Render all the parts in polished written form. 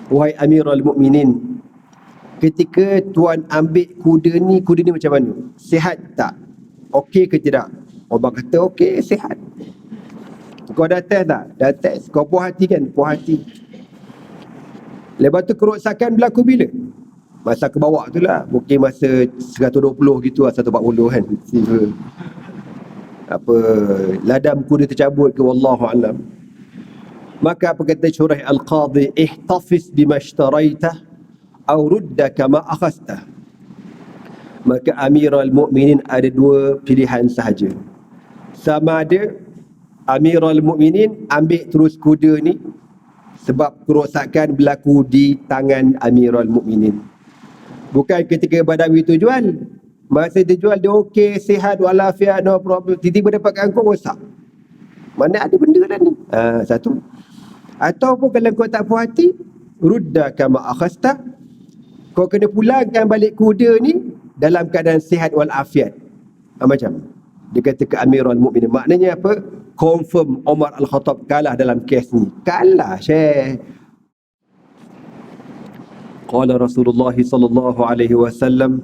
Wahai Amirul Mukminin, ketika tuan ambil kuda ni macam mana? Sihat tak? Okey ke tidak? Omar kata okey, sihat. Kau dah test tak? Dah test. Kau puas hati kan? Puas hati. Lepas tu kerosakan berlaku bila? Masa ke bawah tu lah. Mungkin masa 120 gitu lah, 140 kan. Apa, ladam kuda tercabut ke, wallahu alam. Maka apa kata Shuraih Al-Qadhi, ihtafiz bima ishtaraitah aw rudda kama akhastah. Maka Amirul Mukminin ada dua pilihan sahaja. Sama ada Amirul Mukminin ambil terus kuda ni sebab kerosakan berlaku di tangan Amirul Mukminin. Bukan ketika Badawi tu jual, masa dia jual dia okey, sihat walafiat, no problem, tiba-tiba dapat kangkung rosak. Mana ada benda dah ni? Satu. Ataupun kalau kau tak puas hati, rudda kama akhasta, kau kena pulangkan balik kuda ni dalam keadaan sihat walafiat. Macam dia kata ke Amirul Mukminin, maknanya apa? Confirm Umar Al-Khattab kalah dalam kes ni. Kalah, Syekh. Qala Rasulullah sallallahu alaihi wasallam,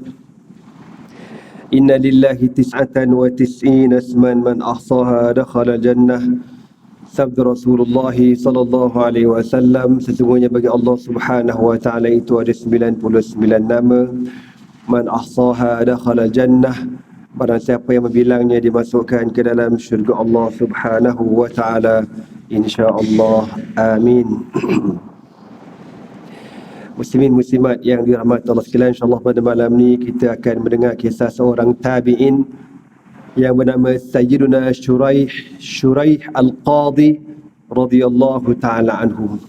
inna lillahi 99 isman man ahsaha dakhala jannah. Sabda Rasulullah sallallahu alaihi wasallam, sesungguhnya bagi Allah Subhanahu wa taala itu ada 99 nama. Man ahsaha dakhala jannah, barang siapa yang membilangnya dimasukkan ke dalam syurga Allah Subhanahu wa taala, insya-Allah. Amin. Muslimin muslimat yang dirahmati Allah sekalian, insya-Allah pada malam ni kita akan mendengar kisah seorang tabi'in yang bernama Sayyiduna Shuraih Al-Qadhi radhiyallahu ta'ala anhu.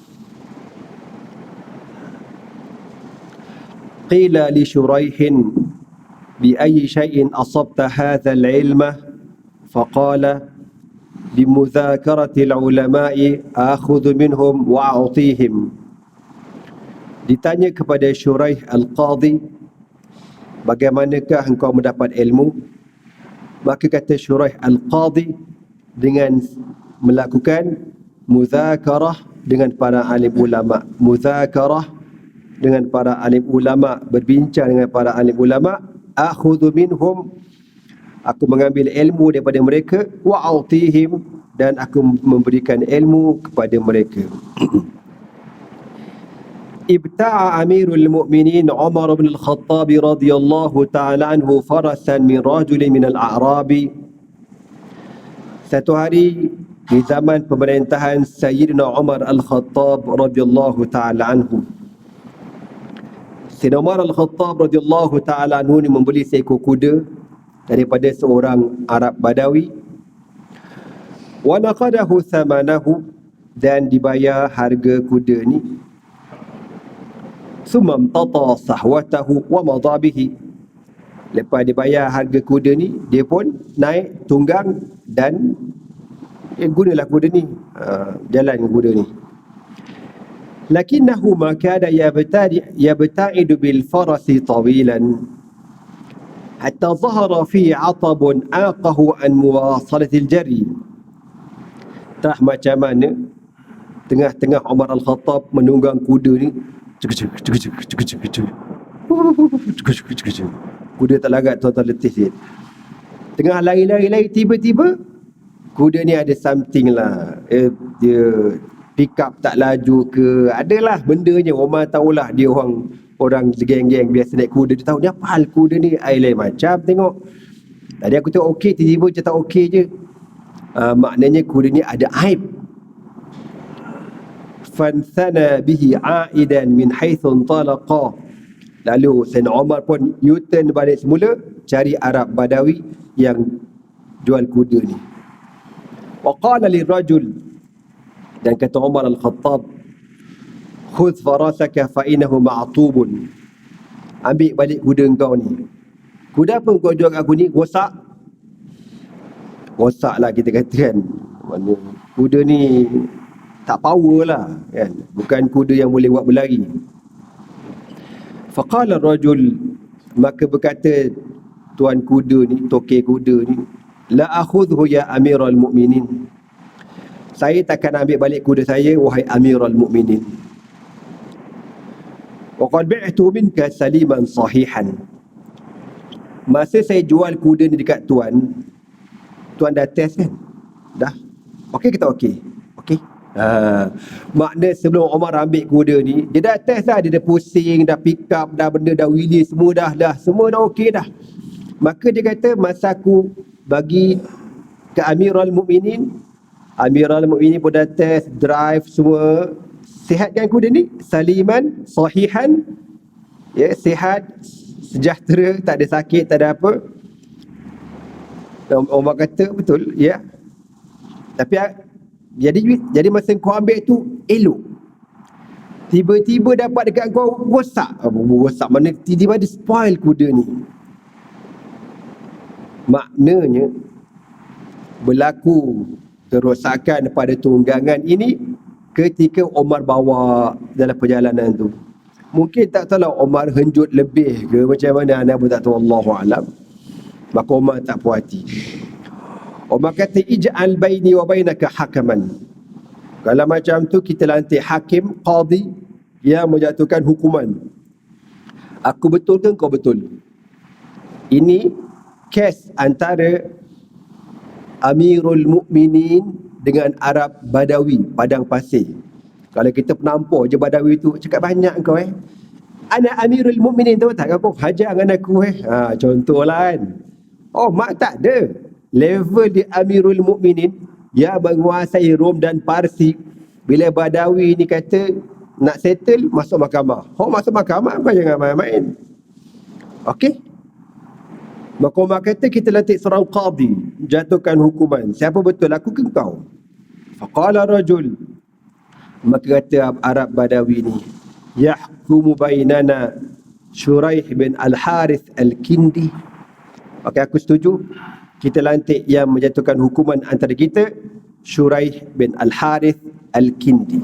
Qila li Shuraihin bi ayyi shay'in asabta hadha al-ilma, faqala bimudhakarati al-ulama'i akhudhu minhum wa a'tihim. Ditanya kepada Shuraih Al-Qadhi, bagaimanakah engkau mendapat ilmu? Maka kata Shuraih Al-Qadhi, dengan melakukan mudzakarah dengan para alim ulama. Mudzakarah dengan para alim ulama, berbincang dengan para alim ulama. Akhudhu minhum, aku mengambil ilmu daripada mereka. Wa a'tihim, dan aku memberikan ilmu kepada mereka. Ibta'a Amirul Mukminin Umar bin Al-Khattab radhiyallahu ta'ala anhu farasan min rajulin min al-a'rabi. Satu hari di zaman pemerintahan Sayyidina Umar Al-Khattab radhiyallahu ta'ala anhu, Sayyidina Umar Al-Khattab radhiyallahu ta'ala anhu ni membeli seekor kuda daripada seorang Arab Badawi. Wa naqadahu thamanahu, dan dibayar harga kuda ni. Summa amtata sahwatahu wa madha bihi. Lepas dia bayar harga kuda ni, dia pun naik tunggang dan gunalah kuda ni, jalan dengan kuda ni. Lakinnahu ma kada yabta'idu bil farasi tawilan hatta zahara fi 'atabun aqahu an muwasalati al-jari. Entah macam mana tengah-tengah Umar Al-Khattab menunggang kuda ni, kuda tak larat, tuan-tuan, letih sikit. Tengah lari-lari, tiba-tiba kuda ni ada something lah. Dia pick up tak laju ke, adalah bendanya. Umar tahulah dia orang geng-geng biasa naik kuda, dia tahu ni apa hal kuda ni, air lain macam tengok. Tadi aku tengok okey, tiba-tiba macam tak okey je. Maknanya kuda ni ada aib. Fanthana bihi aidan min haitsu intalaqa. Lalu Sayyidina Umar pun U-turn balik semula, cari Arab Badawi yang jual kuda ni. Wa qala lirajul, dan kata Umar Al-Khattab, khudh farasaka fa innahu ma'tubun. Ambil balik kuda kau ni. Kuda apa kau jual aku ni? Rosak. Rosak lah kita kata kan. Mana kuda ni tak power lah kan, bukan kuda yang boleh buat berlari. Faqala ar-rajul, maka berkata tuan kuda ni, tokek kuda ni, la akhudhu ya Amirul Mukminin, saya takkan ambil balik kuda saya, wahai Amirul Mukminin. Wa qad bi'tu minka saliman sahihan. Masa saya jual kuda ni dekat tuan dah test kan? Dah. Okey kita okey. Okey. Makna sebelum Omar ambil kuda ni, dia dah test dah, dia dah pusing, dah pick up, dah benda dah wheelie semua dah semua dah okey dah. Maka dia kata masa aku bagi ke Amirul Mukminin pun dah test, drive semua, sihatkan kuda ni, saliman sahihan, ya, sihat, sejahtera, tak ada sakit, tak ada apa. Omar kata betul, ya. Tapi jadi masa kau ambil tu elok, tiba-tiba dapat dekat kau rosak. Mana tiba-tiba dia spoil kuda ni. Maknanya berlaku kerosakan pada tunggangan ini ketika Omar bawa dalam perjalanan tu. Mungkin tak tahulah Omar henjut lebih ke macam mana, anda pun tak tahu, Allahu a'lam. Maka Omar tak puas hati. Omar kata, ij'al baini wa bainaka hakaman. Kalau macam tu kita lantik hakim, qadi, yang menjatuhkan hukuman. Aku betul ke kau betul? Ini kes antara Amirul Mukminin dengan Arab Badawi, padang pasir. Kalau kita penampar je Badawi tu, cakap banyak kau Ana Amirul Mukminin tahu tak, kau hajar dengan aku contohlah kan. Oh, mak tak ada. Level di Amirul Mukminin yang menguasai Rom dan Parsi. Bila Badawi ni kata nak settle, masuk mahkamah. Masuk mahkamah, kau jangan main-main. Okey? Maka Umar kata kita latih seorang qadi, jatuhkan hukuman. Siapa betul, aku ke kau? Faqala rajul, maka kata Arab Badawi ni, yahkumu bainana Shuraih bin Al-Harith Al-Kindi. Maka aku setuju, kita lantik yang menjatuhkan hukuman antara kita, Shuraih bin Al-Harith Al-Kindi.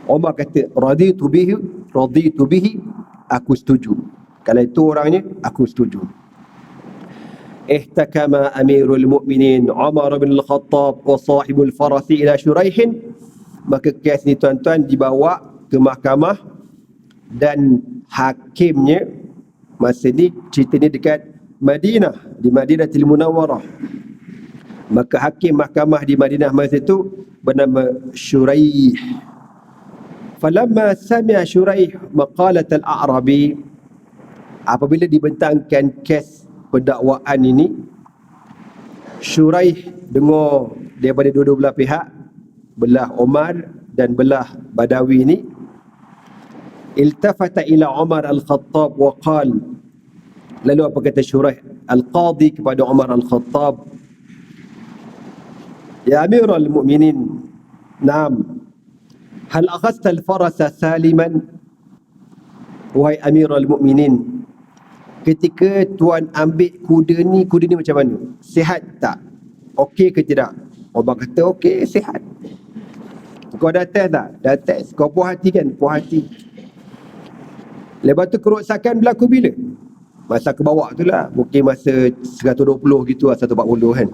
Umar kata, raditu bihi, aku setuju. Kalau itu orangnya, aku setuju. Ihtakama Amirul Mukminin Umar bin Al-Khattab wa sahibul farasi ila Shuraihin. Maka kes ni tuan-tuan dibawa ke mahkamah, dan hakimnya masa ni cerita ni dekat Madinah, di Madinatul Munawwarah. Maka hakim mahkamah di Madinah masa itu bernama Shuraih. Falamma sami'a Shuraih maqalat al-A'rabi, apabila dibentangkan kes pendakwaan ini, Shuraih dengar daripada dua-dua belah pihak, belah Omar dan belah Badawi ini, iltafata ila Umar al-Khattab wa qal, lalu apa kata Shuraih al-Qadi kepada Umar al-Khattab, ya Amirul Mukminin, naam, hal akhadta al-farasa saliman, wahai Amirul Mukminin, ketika tuan ambil kuda ni macam mana? Sihat tak? Okey ke tidak? Omar kata okey, sihat. Kau dah test tak? Dah test. Kau puas hati kan? Puas hati. Lepas tu kerosakan berlaku bila? Masa ke bawah tu lah. Mungkin masa 120 gitu lah, 140 kan.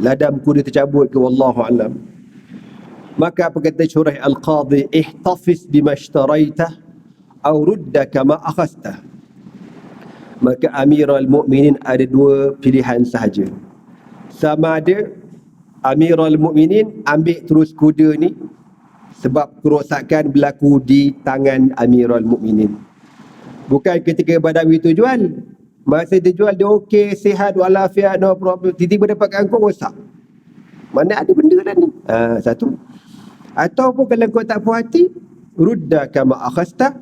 Ladam kuda tercabut ke, wallahu alam. Maka apa kata Shuraih al-Qadi, ihtafiz bima ishtaraitah au rudda kama akhastah. Maka Amirul Mukminin ada dua pilihan sahaja. Sama ada Amirul Mukminin ambil terus kuda ni sebab kerosakan berlaku di tangan Amirul Mukminin. Bukan ketika Badawi tu jual, masa dia jual dia okey, sihat walafiat, no problem, tiba-tiba dapatkan kau rosak. Mana ada benda dah ni? Satu. Ataupun kalau kau tak puas hati, rudda kama akhastah,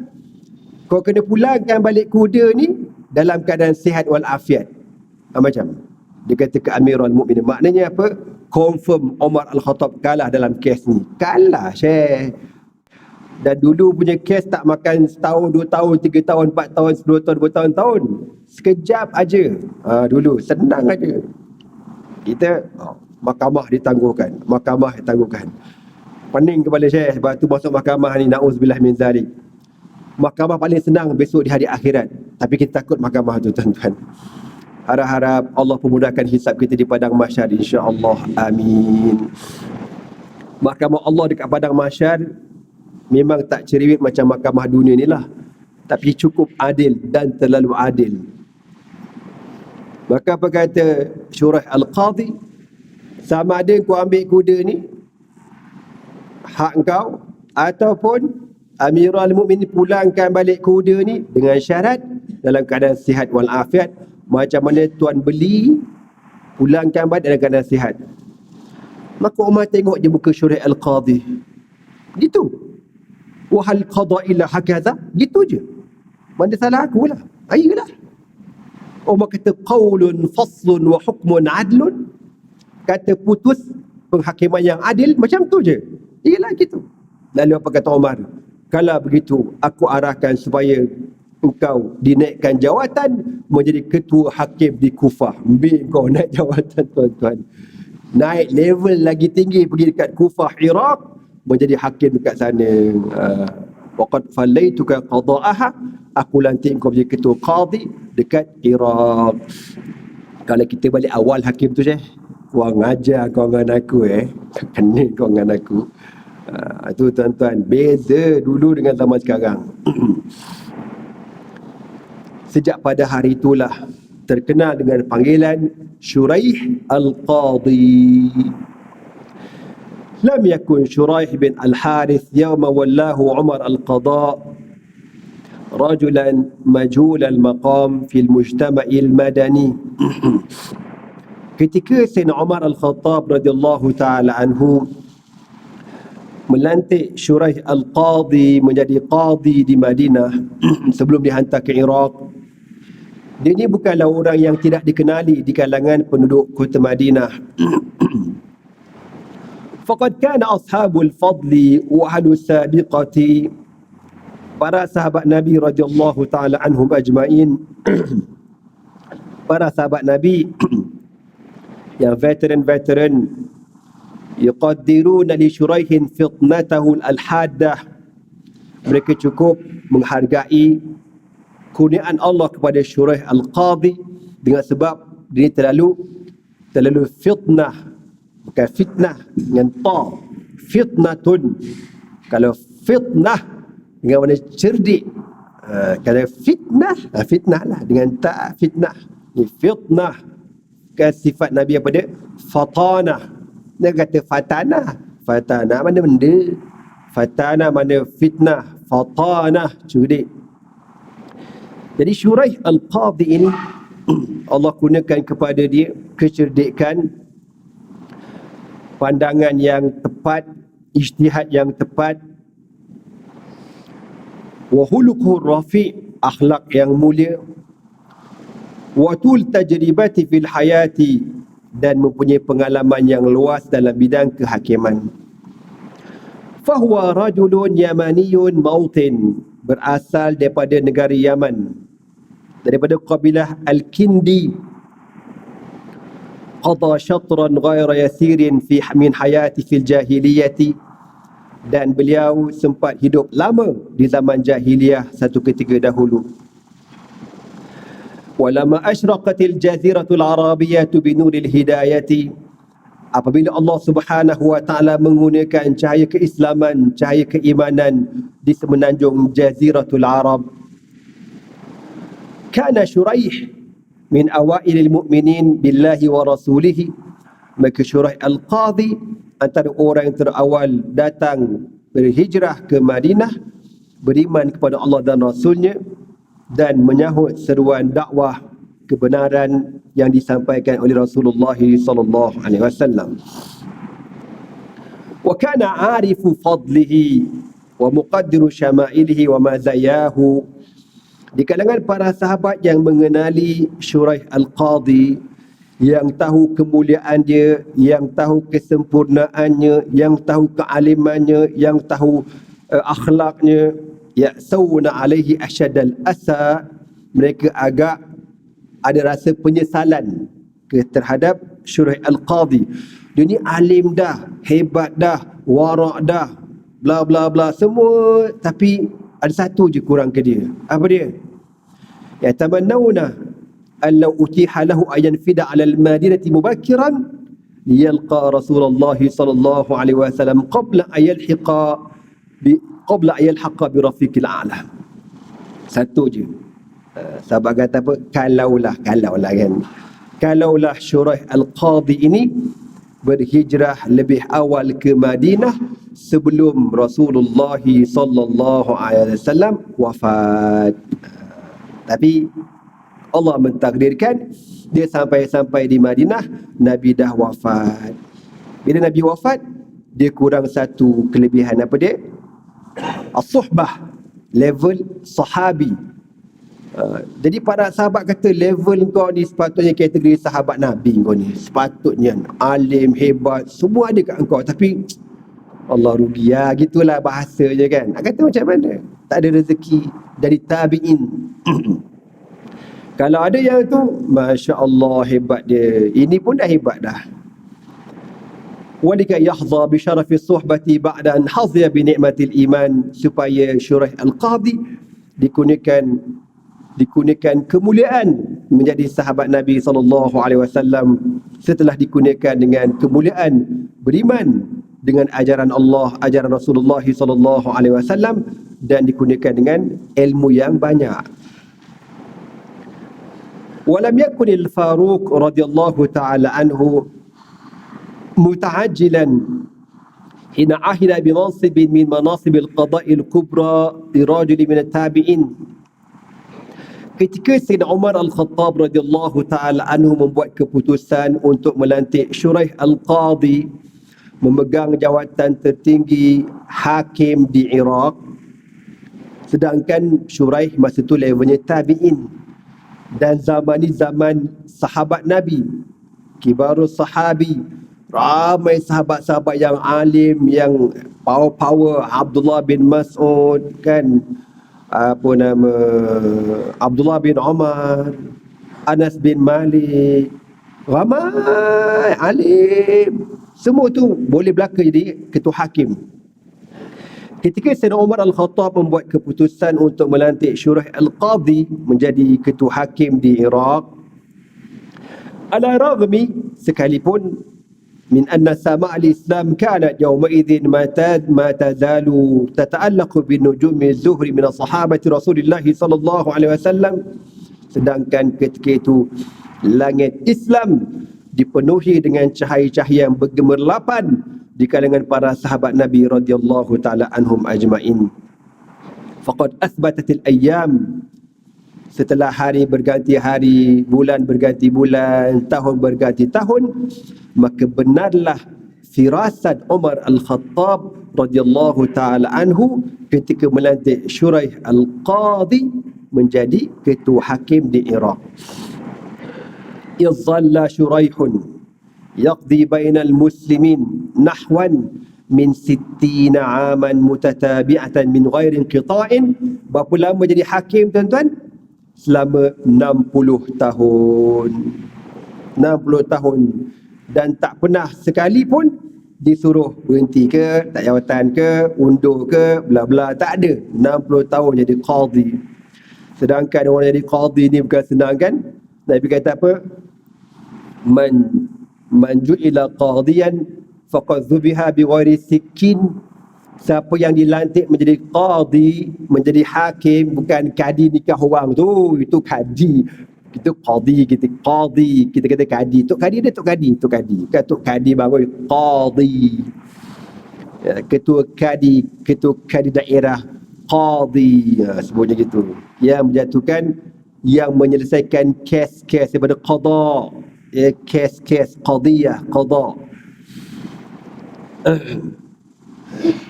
kau kena pulangkan balik kuda ni dalam keadaan sihat walafiat. Macam dia kata ke Amirul Mukminin. Maknanya apa? Confirm Umar Al-Khattab kalah dalam kes ni. Kalah, Syekh. Dan dulu punya kes tak makan setahun, 2 tahun, 3 tahun, 4 tahun, 10 tahun, bertahun-tahun. Sekejap aja. Dulu senang aja. Kita mahkamah ditangguhkan. Pening kepala Syekh. Sebab tu masuk mahkamah ni, na'udzubillah min zalik. Mahkamah paling senang besok di hari akhirat. Tapi kita takut mahkamah tu, tuan-tuan. Harap-harap Allah pemudahkan hisab kita di padang mahsyar, insya-Allah. Amin. Mahkamah Allah dekat padang mahsyar Memang tak cerewet macam mahkamah dunia ni lah, tapi cukup adil dan terlalu adil. Maka apa kata Syurah Al-Qadhi, sama ada kau ambil kuda ni hak kau, ataupun Amirul Mukminin pulangkan balik kuda ni dengan syarat dalam keadaan sihat walafiat. Macam mana tuan beli, pulangkan balik dalam keadaan sihat. Maka Umar tengok je muka Syurah Al-Qadhi, gitu. Wahal qada illa hakadha, gitu je. Mana salah aku lah, ayolah. Umar kata qaulun faslun wa hukmun adlun, kata putus penghakiman yang adil macam tu je. Iyalah gitu. Lalu apa kata Umar? Kalau begitu, aku arahkan supaya engkau dinaikkan jawatan menjadi ketua hakim di Kufah. Ambil kau naik jawatan, tuan-tuan. Naik level lagi tinggi, pergi dekat Kufah, Iraq, menjadi hakim dekat sana. Waqad fallaituka qada'aha, aku lantik kau menjadi ketua qadhi dekat Iraq. Kalau kita balik awal hakim tu, kau ngajar kau dengan aku, kena kau dengan aku. Itu tuan-tuan, beza dulu dengan zaman sekarang. Sejak pada hari itulah terkenal dengan panggilan Shuraih Al-Qadhi. Lam yakun Shuraih bin Al-Harith yawma wallahu Umar Al-Qadha rajulan majhul al-maqam fil mujtama'il madani. Ketika Sayyidina Umar Al-Khattab radhiyallahu ta'ala anhu melantik Shuraih Al-Qadhi menjadi qadhi di Madinah sebelum dihantar ke Iraq, dia ni bukanlah orang yang tidak dikenali di kalangan penduduk kota Madinah. Faqad kana ashabul fadli wa ahlus sabiqati, para sahabat Nabi radhiyallahu taala anhum ajmain, para sahabat Nabi yang veteran-veteran, yuqaddiruna li Shuraihin fitnatahu al-haddah, mereka cukup menghargai kurniaan Allah kepada Shuraih Al-Qadhi dengan sebab dia terlalu fitnah, bukan fitnah dengan ta, fitnatun. Kalau fitnah dengan mana cerdik, kalau fitnah lah dengan ta, fitnah. Ni fitnah kan sifat Nabi apa dia? Fatanah. Dia kata fatanah, fatanah mana benda, fatanah mana fitnah, fatanah cerdik. Jadi Shuraih Al-Qadhi ini Allah gunakan kepada dia kecerdikan, pandangan yang tepat, ijtihad yang tepat, wa khuluquhu rafi', akhlak yang mulia, wa tul tajribati fil hayati, dan mempunyai pengalaman yang luas dalam bidang kehakiman. Fahuwa rajulun yamaniyun mautin, berasal daripada negara Yaman, daripada kabilah Al-Kindi. Qada syatran ghaira yasirin fi min hayati fil jahiliyati, dan beliau sempat hidup lama di zaman jahiliyah satu ketika dahulu. Walama asyraqatil jaziratul arabiyyatu binuril hidayati, apabila Allah Subhanahu wa taala menggunakan cahaya keislaman, cahaya keimanan di semenanjung Jaziratul Arab, kana Shuraih min awailil mu'minin billahi wa rasulihi, maka Shuraih Al-Qadhi antara orang yang terawal datang berhijrah ke Madinah, beriman kepada Allah dan Rasulnya, dan menyahut seruan dakwah kebenaran yang disampaikan oleh Rasulullah sallallahu alaihi wasallam. Wa kana 'arifu fadlihi wa muqaddiru syama'ilihi wa mazayahu, di kalangan para sahabat yang mengenali Shuraih Al-Qadhi, yang tahu kemuliaan dia, yang tahu kesempurnaannya, yang tahu kealimannya, yang tahu akhlaknya, ya'sawna alaihi asyadal asa, mereka agak ada rasa penyesalan terhadap Shuraih Al-Qadhi. Dia ni alim dah, hebat dah, warak dah, bla bla bla semua, tapi ada satu je kurang ke dia. Apa dia? Yatamannawna an law utiha lahu ayan fida 'ala al-madinati mubakkiran liyalqa Rasulullah sallallahu alaihi wasallam qabla an yalhiqa qabla ayalhaqa bi rafiqil a'la. Satu je. Sahabat kata apa? Kalaulah kan. Kalaulah Shuraih Al-Qadhi ini berhijrah lebih awal ke Madinah sebelum Rasulullah sallallahu alaihi wasallam wafat. Tapi Allah mentakdirkan dia sampai di Madinah, Nabi dah wafat. Bila Nabi wafat, dia kurang satu kelebihan. Apa dia? As-suhbah, level sahabi. Jadi para sahabat kata level kau ni sepatutnya kategori sahabat Nabi kau ni. Sepatutnya alim, hebat, semua ada kat engkau. Tapi Allah rugi ya, gitulah bahasa je kan. Nak kata macam mana? Tak ada rezeki dari tabi'in. Kalau ada yang tu, Masya Allah hebat dia. Ini pun dah hebat dah. Walika yahza bi syarafi suhbati ba'da an haziya bi ni'matil iman. Supaya Shuraih Al-Qadhi dikurniakan kemuliaan menjadi sahabat Nabi SAW setelah dikurniakan dengan kemuliaan beriman dengan ajaran Allah, ajaran Rasulullah SAW, dan dikurniakan dengan ilmu yang banyak. Walam yakunil Faruq radhiyallahu ta'ala anhu muta'ajjilan hina ahida bi mansibin min manasibil qada'il kubra li rajulin min at-tabi'in. Ketika Sayyidina Umar Al-Khattab radhiyallahu ta'ala anhu membuat keputusan untuk melantik Shuraih Al-Qadhi memegang jawatan tertinggi hakim di Iraq, sedangkan Shuraih masa tu levelnya tabi'in, dan zaman ni zaman sahabat Nabi, kibarus sahabi, ramai sahabat-sahabat yang alim, yang power, Abdullah bin Mas'ud kan, Abdullah bin Umar, Anas bin Malik, ramai alim, semua tu boleh belaka jadi ketua hakim. Ketika Sayyidina Umar Al-Khattab membuat keputusan untuk melantik Shuraih Al-Qadhi menjadi ketua hakim di Iraq, ala raghmi, sekalipun min anna sama' al-Islam kanat yawma idzin ma tazalu tata'allaqu bin nujumi zuhri min as-sahabati Rasulillah sallallahu alaihi wasallam, sedangkan ketika itu langit Islam dipenuhi dengan cahaya-cahaya yang bergemerlapan di kalangan para sahabat Nabi radhiyallahu taala anhum ajma'in. Faqad athbatatil ayyam, setelah hari berganti hari, bulan berganti bulan, tahun berganti tahun, maka benarlah firasat Umar Al-Khattab radhiyallahu taala anhu ketika melantik Shuraih Al-Qadhi menjadi ketua hakim di Iraq. Izzalla Shuraihun yaqdi bainal muslimin nahwan min 60 aman mutatabi'atan min ghairi inqita'in. Berapa lama jadi hakim tuan-tuan? Selama 60 tahun. 60 tahun. Dan tak pernah sekali pun disuruh berhenti ke, tak jawatan ke, undur ke, bla bla, tak ada. 60 tahun jadi qadhi. Sedangkan orang jadi qadhi ni bukan senang kan? Nabi kata apa? Man ju'ila qadiyan faqad dhubiha bi ghairi sikkin. Siapa yang dilantik menjadi qadi, menjadi hakim, bukan kadi nikah orang tu, itu kadi. Itu qadi, kita kata kadi. Tok kadi dia tok kadi. Bukan tok kadi bangun qadi. Ketua kadi daerah qadi, sebutnya gitu. Yang menjatuhkan, yang menyelesaikan kes-kes daripada qada. Kes-kes qadiyah, qada.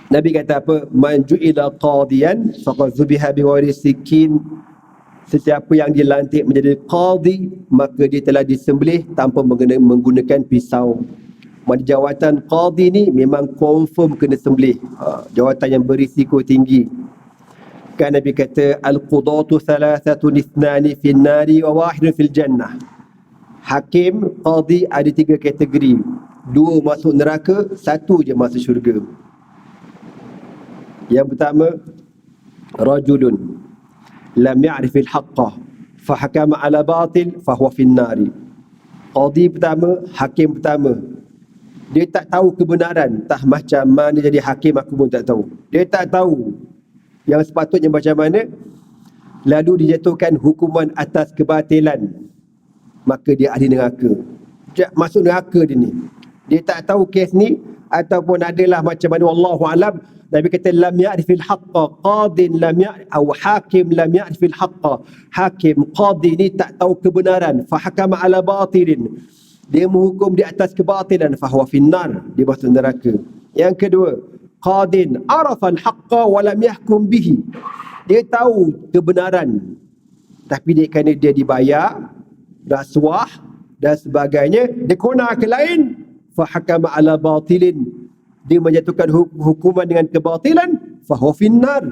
Nabi kata apa? Man ju'ila qadiyan faqad zubiha bi ghairi sikkin. Sesiapa yang dilantik menjadi qadi, maka dia telah disembelih tanpa menggunakan pisau. Maksud jawatan qadi ni memang confirm kena sembelih. Jawatan yang berisiko tinggi. Kan Nabi kata al-qudatu thalathatun ithnani fin nari wa wahidun fil jannah. Hakim, qadi ada 3 kategori. 2 masuk neraka, 1 je masuk syurga. Yang pertama, rajulun lam ya'rifil haqqa fahakama ala batil fahuwa fin nari. Qadi pertama, hakim pertama, dia tak tahu kebenaran. Entah macam mana jadi hakim, aku pun tak tahu. Dia tak tahu. Yang sepatutnya macam mana? Lalu dijatuhkan hukuman atas kebatilan, maka dia ahli neraka. Masuk neraka dia ni. Dia tak tahu kes ni, ataupun adalah macam mana, wallahu alam. Nabi kata lam ya'rifil haqqa qadin lam ya'rif atau hakim lam ya'rifil haqqa. Hakim, qadi ni tak tahu kebenaran, fa hakama ala batilin, dia menghukum di atas kebatilan, fa huwa finnar, dia masuk neraka. Yang kedua, qadin arafa al-haqqa wa lam yahkum bihi, dia tahu kebenaran tapi dia kerana dia dibayar rasuah dan sebagainya, dia kona ke lain, fa hakama ala batilin, dia menjatuhkan hukuman dengan kebatilan, fa huwa finnar,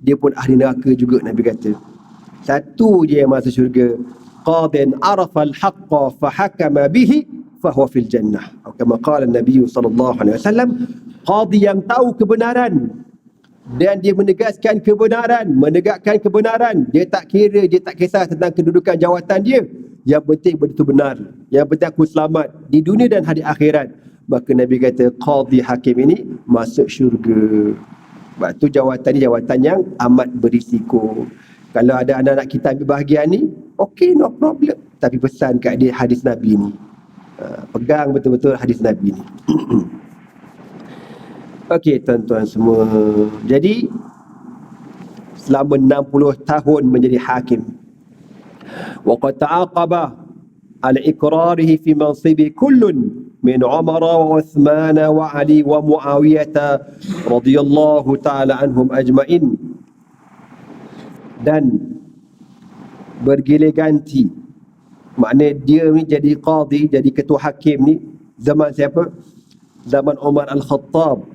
dia pun ahli neraka juga. Nabi kata satu je yang masuk syurga, qadin arafa al-haqqa fa hakama bihi fa huwa fil jannah, atau kama qala Nabi sallallahu alaihi wasallam, qadi yang tahu kebenaran dan dia menegaskan kebenaran, menegakkan kebenaran, dia tak kisah tentang kedudukan jawatan dia, yang penting benda itu benar, yang penting aku selamat di dunia dan hari akhirat, maka Nabi kata qadi hakim ini masuk syurga. Sebab tu jawatan ni jawatan yang amat berisiko. Kalau ada anak-anak kita ambil bahagian ni, okey, no problem, tapi pesan kat dia hadis Nabi ni, pegang betul-betul hadis Nabi ni. Okey tuan-tuan semua, jadi selama 60 tahun menjadi hakim, waqad ta'aqaba ala iqrarihi fi mansibi kullun min Umar wa Uthman wa Ali wa Muawiyah radhiyallahu ta'ala anhum ajma'in, dan bergilir ganti, maknanya dia ni jadi qadi, jadi ketua hakim ni zaman siapa? Zaman Umar Al-Khattab,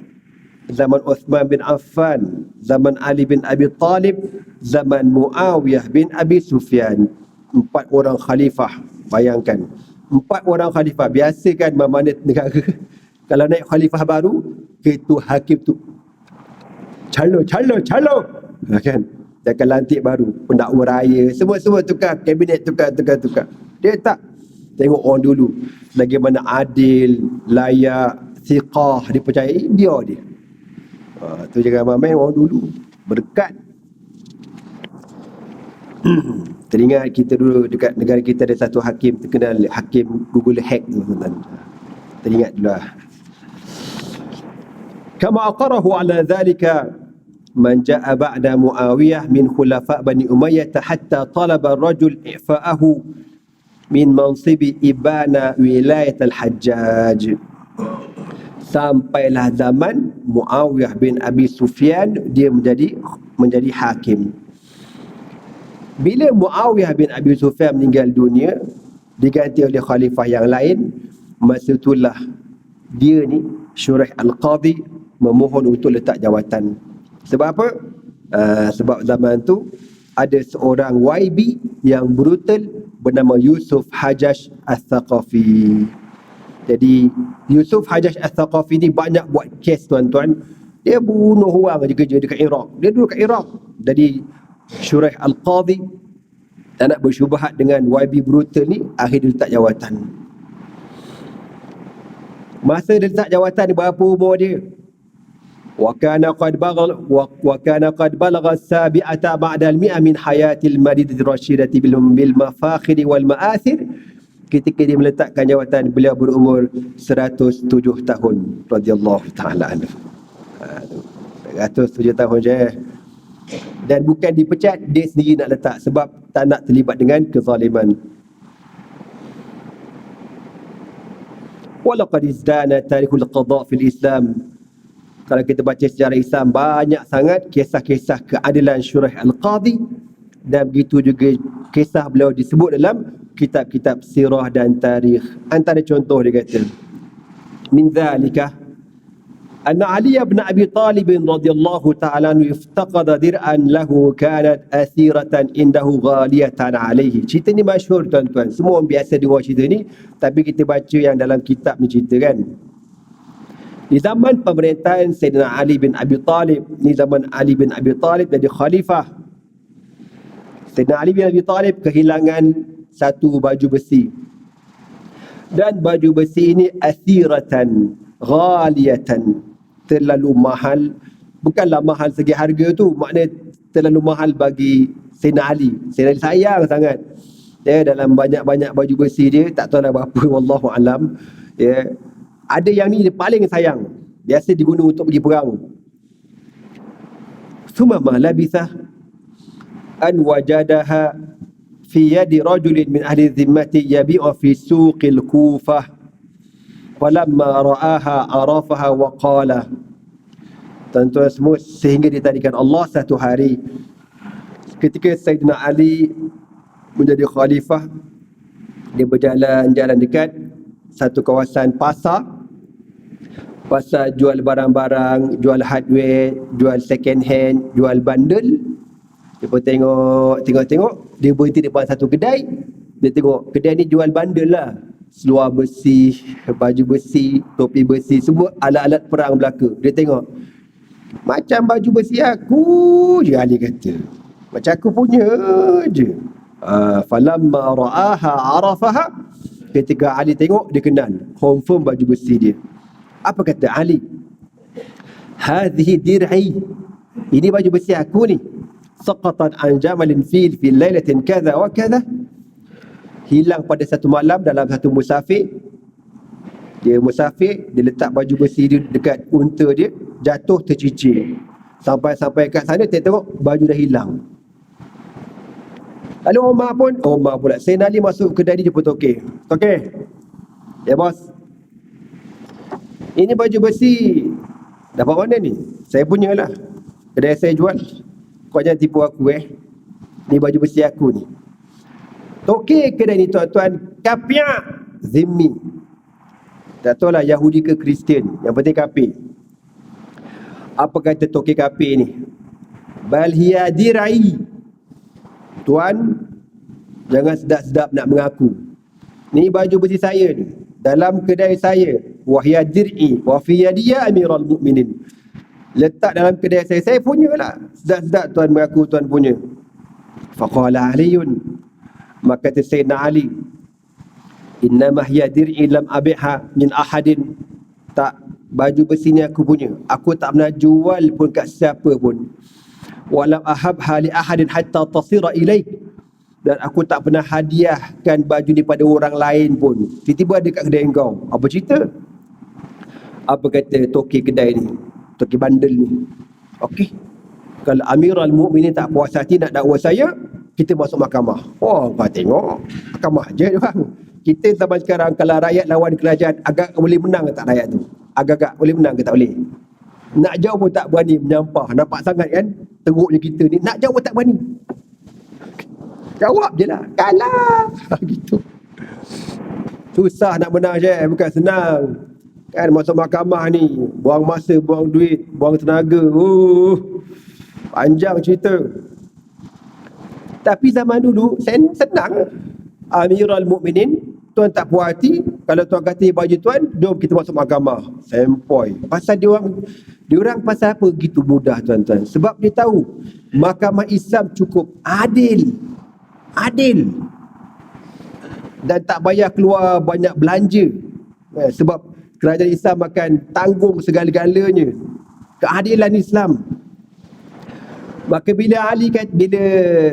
zaman Uthman bin Affan, zaman Ali bin Abi Talib, zaman Muawiyah bin Abi Sufyan. 4 orang khalifah. Bayangkan 4 orang khalifah. Biasa kan mana negara kalau naik khalifah baru, ketua hakim tu calo kan, jangan lantik baru, pendakwa raya, semua tukar, kabinet tukar. Dia tak tengok orang dulu bagaimana adil, layak, thiqah, dipercayai, biar dia. Tu jangan main orang dulu, berkat. Teringat kita dulu dekat negara kita ada satu hakim terkenal, hakim Google hack tu tuan-tuan. Teringat dulu lah. Kama aqarahu ala dhalika man ja'a ba'da Muawiyah min khulafa Bani Umayyah hatta talaba ar-rajul i'fa'ahu min mansibi ibana wilayat al-Hajjaj. Sampailah zaman Muawiyah bin Abi Sufyan, dia menjadi hakim. Bila Muawiyah bin Abi Sufyan meninggal dunia, diganti oleh khalifah yang lain, masa itulah dia ni Syuraih Al-Qadhi memohon untuk letak jawatan. Sebab apa? Sebab zaman tu ada seorang YB yang brutal bernama Yusuf Hajjaj Al-Thaqafi. Jadi Yusuf Hajjaj Al-Thaqafi ni banyak buat kes tuan-tuan. Dia bunuh orang je kerja dekat Iraq. Dia dulu kat Iraq. Jadi Syuraih Al-Qadhi tak nak bersyubhat dengan YB brutal ni, akhirnya letak jawatan. Masa dia letak jawatan, berapa umur dia? Wa kana qad balagha as-sabi'ata ba'da al-mi'a min hayatil madinati rasyidati bil mafakhir wal ma'athir. Ketika dia meletakkan jawatan, beliau berumur 107 tahun radhiyallahu ta'ala anhu. 107 tahun je. Dan bukan dipecat, dia sendiri nak letak sebab tak nak terlibat dengan kezaliman. Walaqad izdana tarikhul qada' fil Islam. Kalau kita baca sejarah Islam, banyak sangat kisah-kisah keadilan Syuraih Al-Qadhi, dan begitu juga kisah beliau disebut dalam kitab-kitab sirah dan tarikh. Antara contoh dia kata, min dhalika anna Ali bin Abi Talib radhiyallahu ta'ala anhu iftaqada dir'an lahu kanat asiratan indahu ghaliyatan alayhi. Cerita ni masyhur tuan-tuan, semua orang biasa dengar cerita ni, tapi kita baca yang dalam kitab ni cerita kan. Di zaman pemerintahan Sayyidina Ali bin Abi Talib, ni zaman Ali bin Abi Talib jadi khalifah. Sayyidina Ali bin Abi Talib kehilangan satu baju besi, dan baju besi ini asiratan ghaliyatan, terlalu mahal Bukanlah mahal segi harga tu, maknanya terlalu mahal bagi Sayyidina Ali. Sayyidina Ali sayang sangat. Dalam banyak-banyak baju besi dia, tak tahu lah berapa, wallahu alam. Ada yang ni dia paling sayang. Biasa diguna untuk pergi perang. Thumma ma labitha an wajadaha fi yadi rajulin min ahli dhimmati yabi'u fi suqil Kufah. Falamma ra'aha arafaha wa qala. Tuan-tuan semua, sehingga ditadikan Allah satu hari ketika Sayyidina Ali menjadi khalifah, dia berjalan-jalan dekat satu kawasan pasar jual barang-barang, jual hardware, jual second hand, jual bundle. Dia pun tengok, dia berhenti depan satu kedai. Dia tengok kedai ni jual bundle lah, seluar besi, baju besi, topi besi, semua alat-alat perang belaka. Dia tengok, macam baju besi aku je, Ali kata, macam aku punya je. Falamma ra'aha arafaha, ketika Ali tengok, dia kenal, confirm baju besi dia. Apa kata Ali? Hadhihi dir'i, ini baju besi aku ni. Saqatan an jamalin fi lailatin kadha wa kadha, hilang pada satu malam dalam satu musafir. Dia musafir, dia letak baju besi dia dekat unta dia, jatuh tercicir. Sampai kat sana tengok baju dah hilang. Lalu Omar pula, Sayyidina Ali masuk kedai dia pun tokek. Ya bos, ini baju besi dapat mana ni? Saya punya lah, kedai saya jual. Kau jangan tipu aku ni baju besi aku ni. Tokek kedai ni tuan-tuan, kafir zimmi. Tak tahulah Yahudi ke Kristian, yang penting kafir. Apa kata tokek kafir ni? Bal hiya dir'i. Tuan, jangan sedap-sedap nak mengaku. Ni baju besi saya ni, dalam kedai saya. Wahya dir'i wa fi yadiya amiral mu'minin. Letak dalam kedai saya punya lah. Sedap-sedap tuan mengaku tuan punya. Faqala Aliyun, maka kata Sayyidina Ali, innama hiya dir'i lam abiha min ahadin. Tak, baju besi ni aku punya, aku tak pernah jual pun kat siapa pun. Walam ahabha li ahadin hatta tasira ilaik, dan aku tak pernah hadiahkan baju ni pada orang lain pun. Tiba-tiba ada kat kedai engkau. Apa cerita? Apa kata toki kedai ni, toki bandel ni? Okey, kalau Amirul Mukminin tak puas hati nak dakwa saya, kita masuk mahkamah. Oh, kau tengok, mahkamah je dia bang. Kita zaman sekarang, kalau rakyat lawan kerajaan, agak boleh menang ke tak rakyat tu? Agak-agak boleh menang ke tak boleh? Nak jauh pun tak berani menyampah. Nampak sangat kan teruknya kita ni. Nak jauh pun tak berani. Jawab je lah, kalah. Gitu. Susah nak menang je, bukan senang. Kan masuk mahkamah ni, buang masa, buang duit, buang tenaga. Panjang cerita. Tapi zaman dulu senang. Amirul Mukminin, tuan tak puas hati, kalau tuan kata baju tuan, jom kita masuk mahkamah. Sempoi. Pasal diorang pasal apa gitu mudah tuan-tuan? Sebab dia tahu mahkamah Islam cukup adil. Dan tak payah keluar banyak belanja. Sebab kerajaan Islam akan tanggung segala-galanya. Keadilan Islam. Maka bila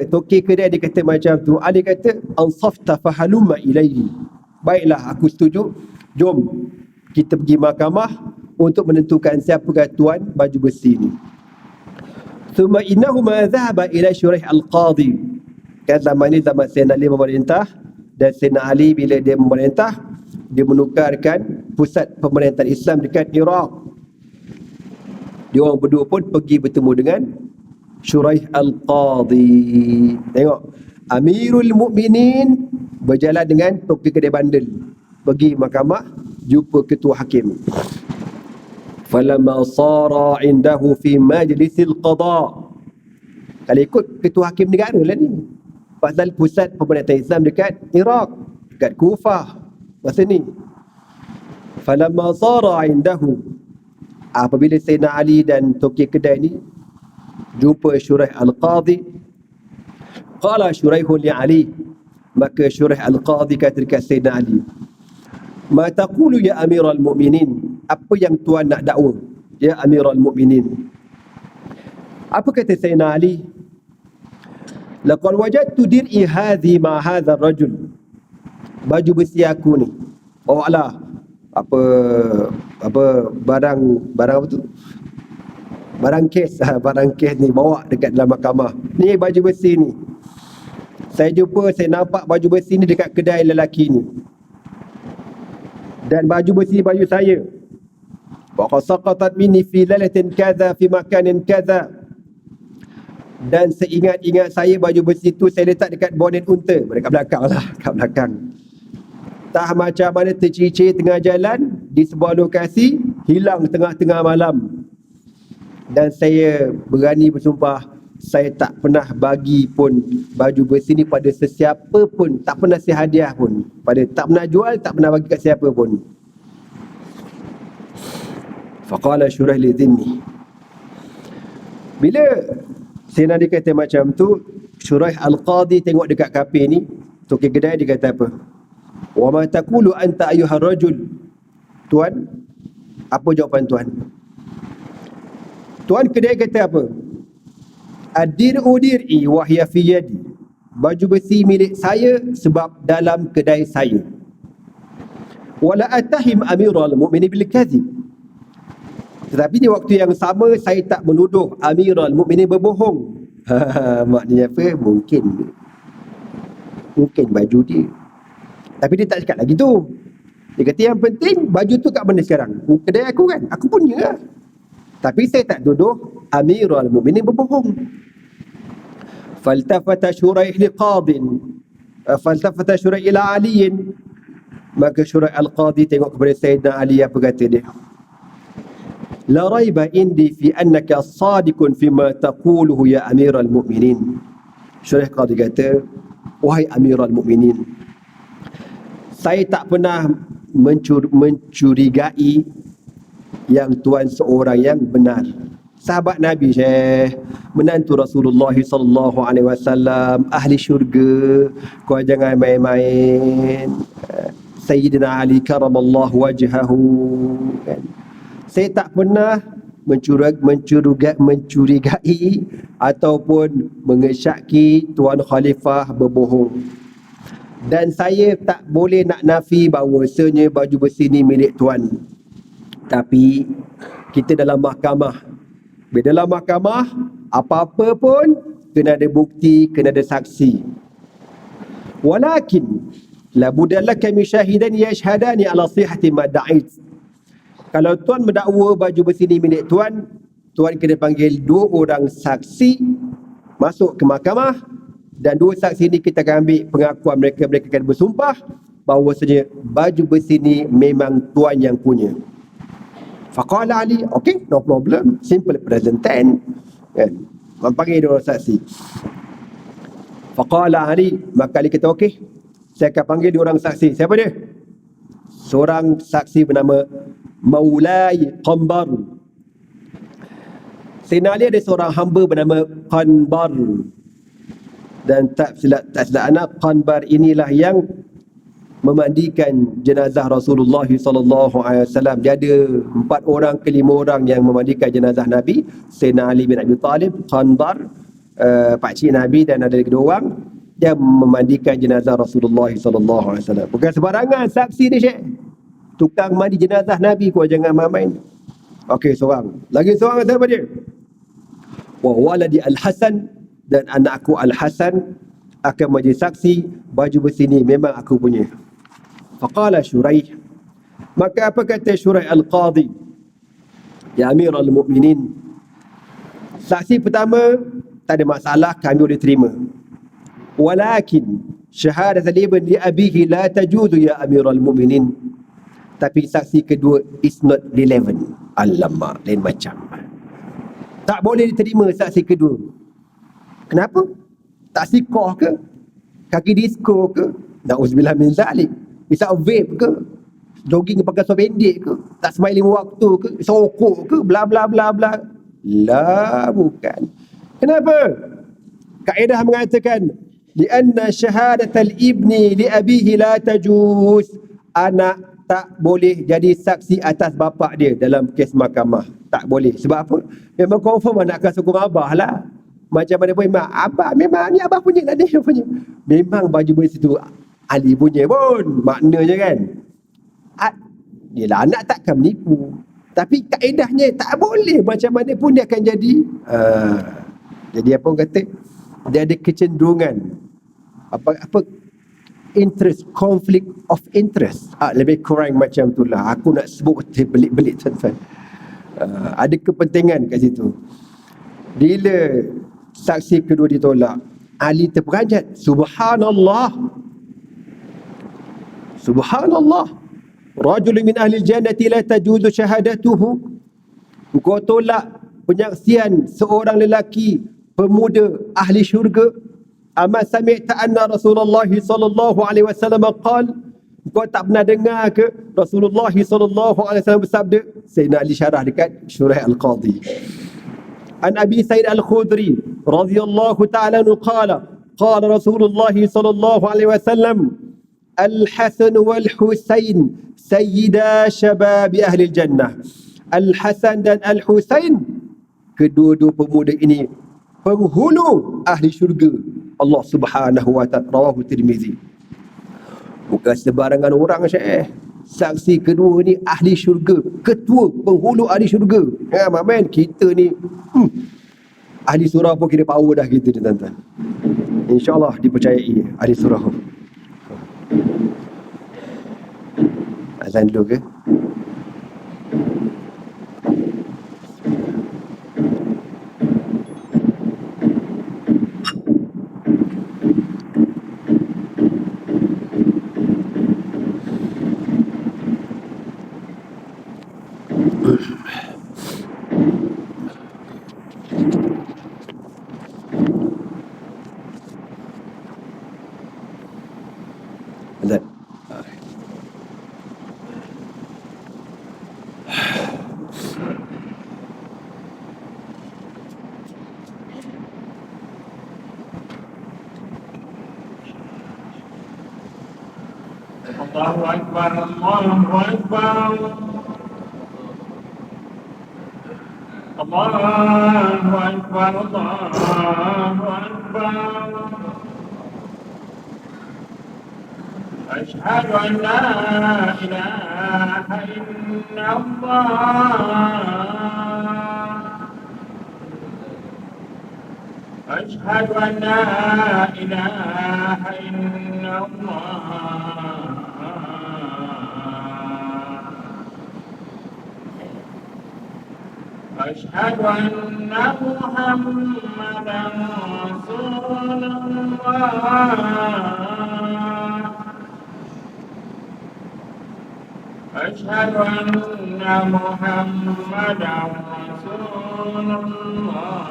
toki kedai dia kata macam tu, Ali kata, ansafta fahalumma ilayhi. Baiklah, aku setuju. Jom kita pergi mahkamah untuk menentukan siapakah tuan baju besi ni. Thumma innahuma dhahaba ila Shuraih al-Qadhi. Kan zaman ni zaman Sayyidina Ali memerintah, dan Sayyidina Ali bila dia memerintah, dia menukarkan pusat pemerintahan Islam dekat Iraq. Dia orang berdua pun pergi bertemu dengan Shuraih al-Qadhi. Tengok, Amirul Mukminin berjalan dengan topi kedai bandel, pergi mahkamah jumpa ketua hakim. Falamma sara indahu fi majlisil qada. Kalau ikut ketua hakim negara lah ni, pasal pusat pemerintahan Islam dekat Iraq, dekat Kufah masa ni. Falamma sara indahu, apabila Sayyidina Ali dan toki kedai ni jumpa Shuraih al-Qadhi, qala Shuraihun li Ali, maka Shuraih al-Qadhi kata dekat Sayyidina Ali, ma taqulu ya Amirul Mukminin, apa yang tuan nak dakwa ya Amirul Mukminin? Apa kata Sayyidina Ali? Laqad wajadtu dir'i hadhi ma hadha ar-rajul. Baju besi aku ni. Oh alah. Apa barang apa tu? Barang kes ni bawa dekat dalam mahkamah. Ni baju besi ni. Saya nampak baju besi ni dekat kedai lelaki ni. Dan baju besi baju saya. Wa qasaqatat minni fi lailatin kadza fi makanin kadza. Dan seingat-ingat saya baju besi tu saya letak dekat bonet unta. Dekat belakang lah, kat belakang. Tak macam mana tercicir tengah jalan di sebuah lokasi, hilang tengah-tengah malam. Dan saya berani bersumpah, saya tak pernah bagi pun baju besi ni pada sesiapa pun. Tak pernah saya hadiah pun. Tak pernah jual, tak pernah bagi kat siapa pun. Faqala Shuraih li dhinni. Bila Sayyidina Ali kata macam tu, Shuraih Al-Qadhi tengok dekat kafe ni, toki kedai, dia kata apa? Wa ma taqulu anta ayyuhar rajul. Tuan, apa jawapan tuan? Tuan kedai kata apa? Ad-dir'u dir'i wa hiya fi yadi. Baju besi milik saya sebab dalam kedai saya. Wala atahim amiral mu'minin bil kadhib. Tetapi di waktu yang sama saya tak menuduh Amirul Mukminin berbohong. Maknanya apa? Mungkin baju dia. Tapi dia tak cakap lagi tu. Dia kata yang penting baju tu kat mana sekarang? Kedai aku kan? Aku punya lah. Tapi saya tak tuduh Amirul Mukminin berbohong. Faltafata Shuraih ila Aliyin. Maka Shuraih Al-Qadhi tengok kepada Sayyidina Ali, apa kata dia? La raiba indi fi annaka sadiqun fima taquluhu ya Amirul Mukminin. Shuraih Qadhi kata, wahai Amirul Mukminin, saya tak pernah mencurigai yang tuan seorang yang benar. Sahabat Nabi, Syekh, menantu Rasulullah sallallahu alaihi wasallam, ahli syurga, kau jangan main-main. Sayyidina Ali karamallahu wajhahu, kan? Saya tak pernah mencurigai ataupun mengesyaki Tuan Khalifah berbohong. Dan saya tak boleh nak nafi bahawasanya baju besi ni milik Tuan. Tapi kita dalam mahkamah. Bila dalam mahkamah, apa-apa pun kena ada bukti, kena ada saksi. Walakin la budallaka min syahidan yashhadani ala sihhati ma da'it. Kalau Tuan mendakwa baju besi ni milik Tuan, Tuan kena panggil 2 orang saksi masuk ke mahkamah, dan 2 saksi ni kita akan ambil pengakuan mereka. Mereka akan bersumpah bahawasanya baju besi ni memang Tuan yang punya. Faqala Ali, okay, no problem, simple present tense, kan? Panggil 2 orang saksi. Faqala Ali, maka Ali kata okey, saya akan panggil 2 orang saksi. Siapa dia? Seorang saksi bernama Maulai Qambar. Sayyidina Ali ada seorang hamba bernama Qambar. Dan tak silap anak, Qambar inilah yang memandikan jenazah Rasulullah sallallahu alaihi wasallam. Dia ada 4 orang ke 5 orang yang memandikan jenazah Nabi. Sayyidina Ali bin Abi Talib, Qambar, pakcik Nabi, dan ada 2 orang yang memandikan jenazah Rasulullah sallallahu alaihi wasallam. Bukan sebarangan saksi dia, Syekh. Tukang mandi jenazah Nabi, kau jangan main-main. Okey, seorang. Lagi seorang kata apa dia? Wa waladi Al-Hasan, dan anakku Al-Hasan akan menjadi saksi baju besi ni memang aku punya. Faqala Shuraih, maka apa kata Shuraih Al-Qadhi? Ya Amirul Mukminin, saksi pertama tak ada masalah, kami boleh terima. Walakin syahadat al-ibn li abihi la tajuzu ya Amirul Mukminin. Tapi saksi kedua is not relevant. Alamak, lain macam. Tak boleh diterima saksi kedua. Kenapa? Tak sikoh ke? Kaki disko ke? Na'udzubillah min zalik. Bisa vape ke? Jogging pakai seluar pendek ke? Tak semai 5 waktu ke? Sokok ke? Bla bla bla bla. Lah, bukan. Kenapa? Kaedah mengatakan lianna syahadatal ibni li abihi la tajuz. Anak tak boleh jadi saksi atas bapa dia dalam kes mahkamah. Tak boleh. Sebab apa? Memang confirm nak akan sokong abah lah. Macam mana pun memang abah, memang ni abah punya lah, ni punya. Memang baju bersih tu Ali punya pun. Maknanya kan. Yelah, anak takkan menipu. Tapi kaedahnya tak boleh. Macam mana pun dia akan jadi. Jadi apa orang kata? Dia ada kecenderungan. Apa interest, conflict of interest. Lebih kurang macam itulah. Aku nak sebut belit-belit tuan-tuan. Ada kepentingan kat situ. Bila saksi kedua ditolak, Ali terperanjat. Subhanallah. Subhanallah. Rajul min ahli jannati la tajuzu syahadatuhu. Engkau tolak penyaksian seorang lelaki pemuda ahli syurga. Amma sami'ta anna Rasulullah sallallahu alaihi wasallam qala, kau tak pernah dengar ke Rasulullah sallallahu alaihi wasallam bersabda? Sayyidina Ali syarah dekat Syurah Al-Qadhi. An Abi Sa'id Al-Khudri radhiyallahu ta'ala anhu qala Rasulullah sallallahu alaihi wasallam, Al-Hasan wal-Husain sayyida shabab ahli jannah. Al-Hasan dan Al-Husain, kedua-dua pemuda ini penghulu ahli syurga Allah Subhanahu wa ta'ala. Rawahu Tirmizi. Bukan sebarangan orang, Syekh. Saksi kedua ni ahli syurga, ketua penghulu ahli syurga. Mamen kita ni ahli surah pun kira power dah kita ni, tuan-tuan. InsyaAllah dipercayai ahli surah. Azan dulu ke? Azan. Allahu Akbar, Allahu Akbar. Allahu Akbar, Allahu Akbar. Asyhadu an la ilaha illallah. Asyhadu an la ilaha illallah. أشهد أن محمدا رسول الله. أشهد أن محمدا رسول الله.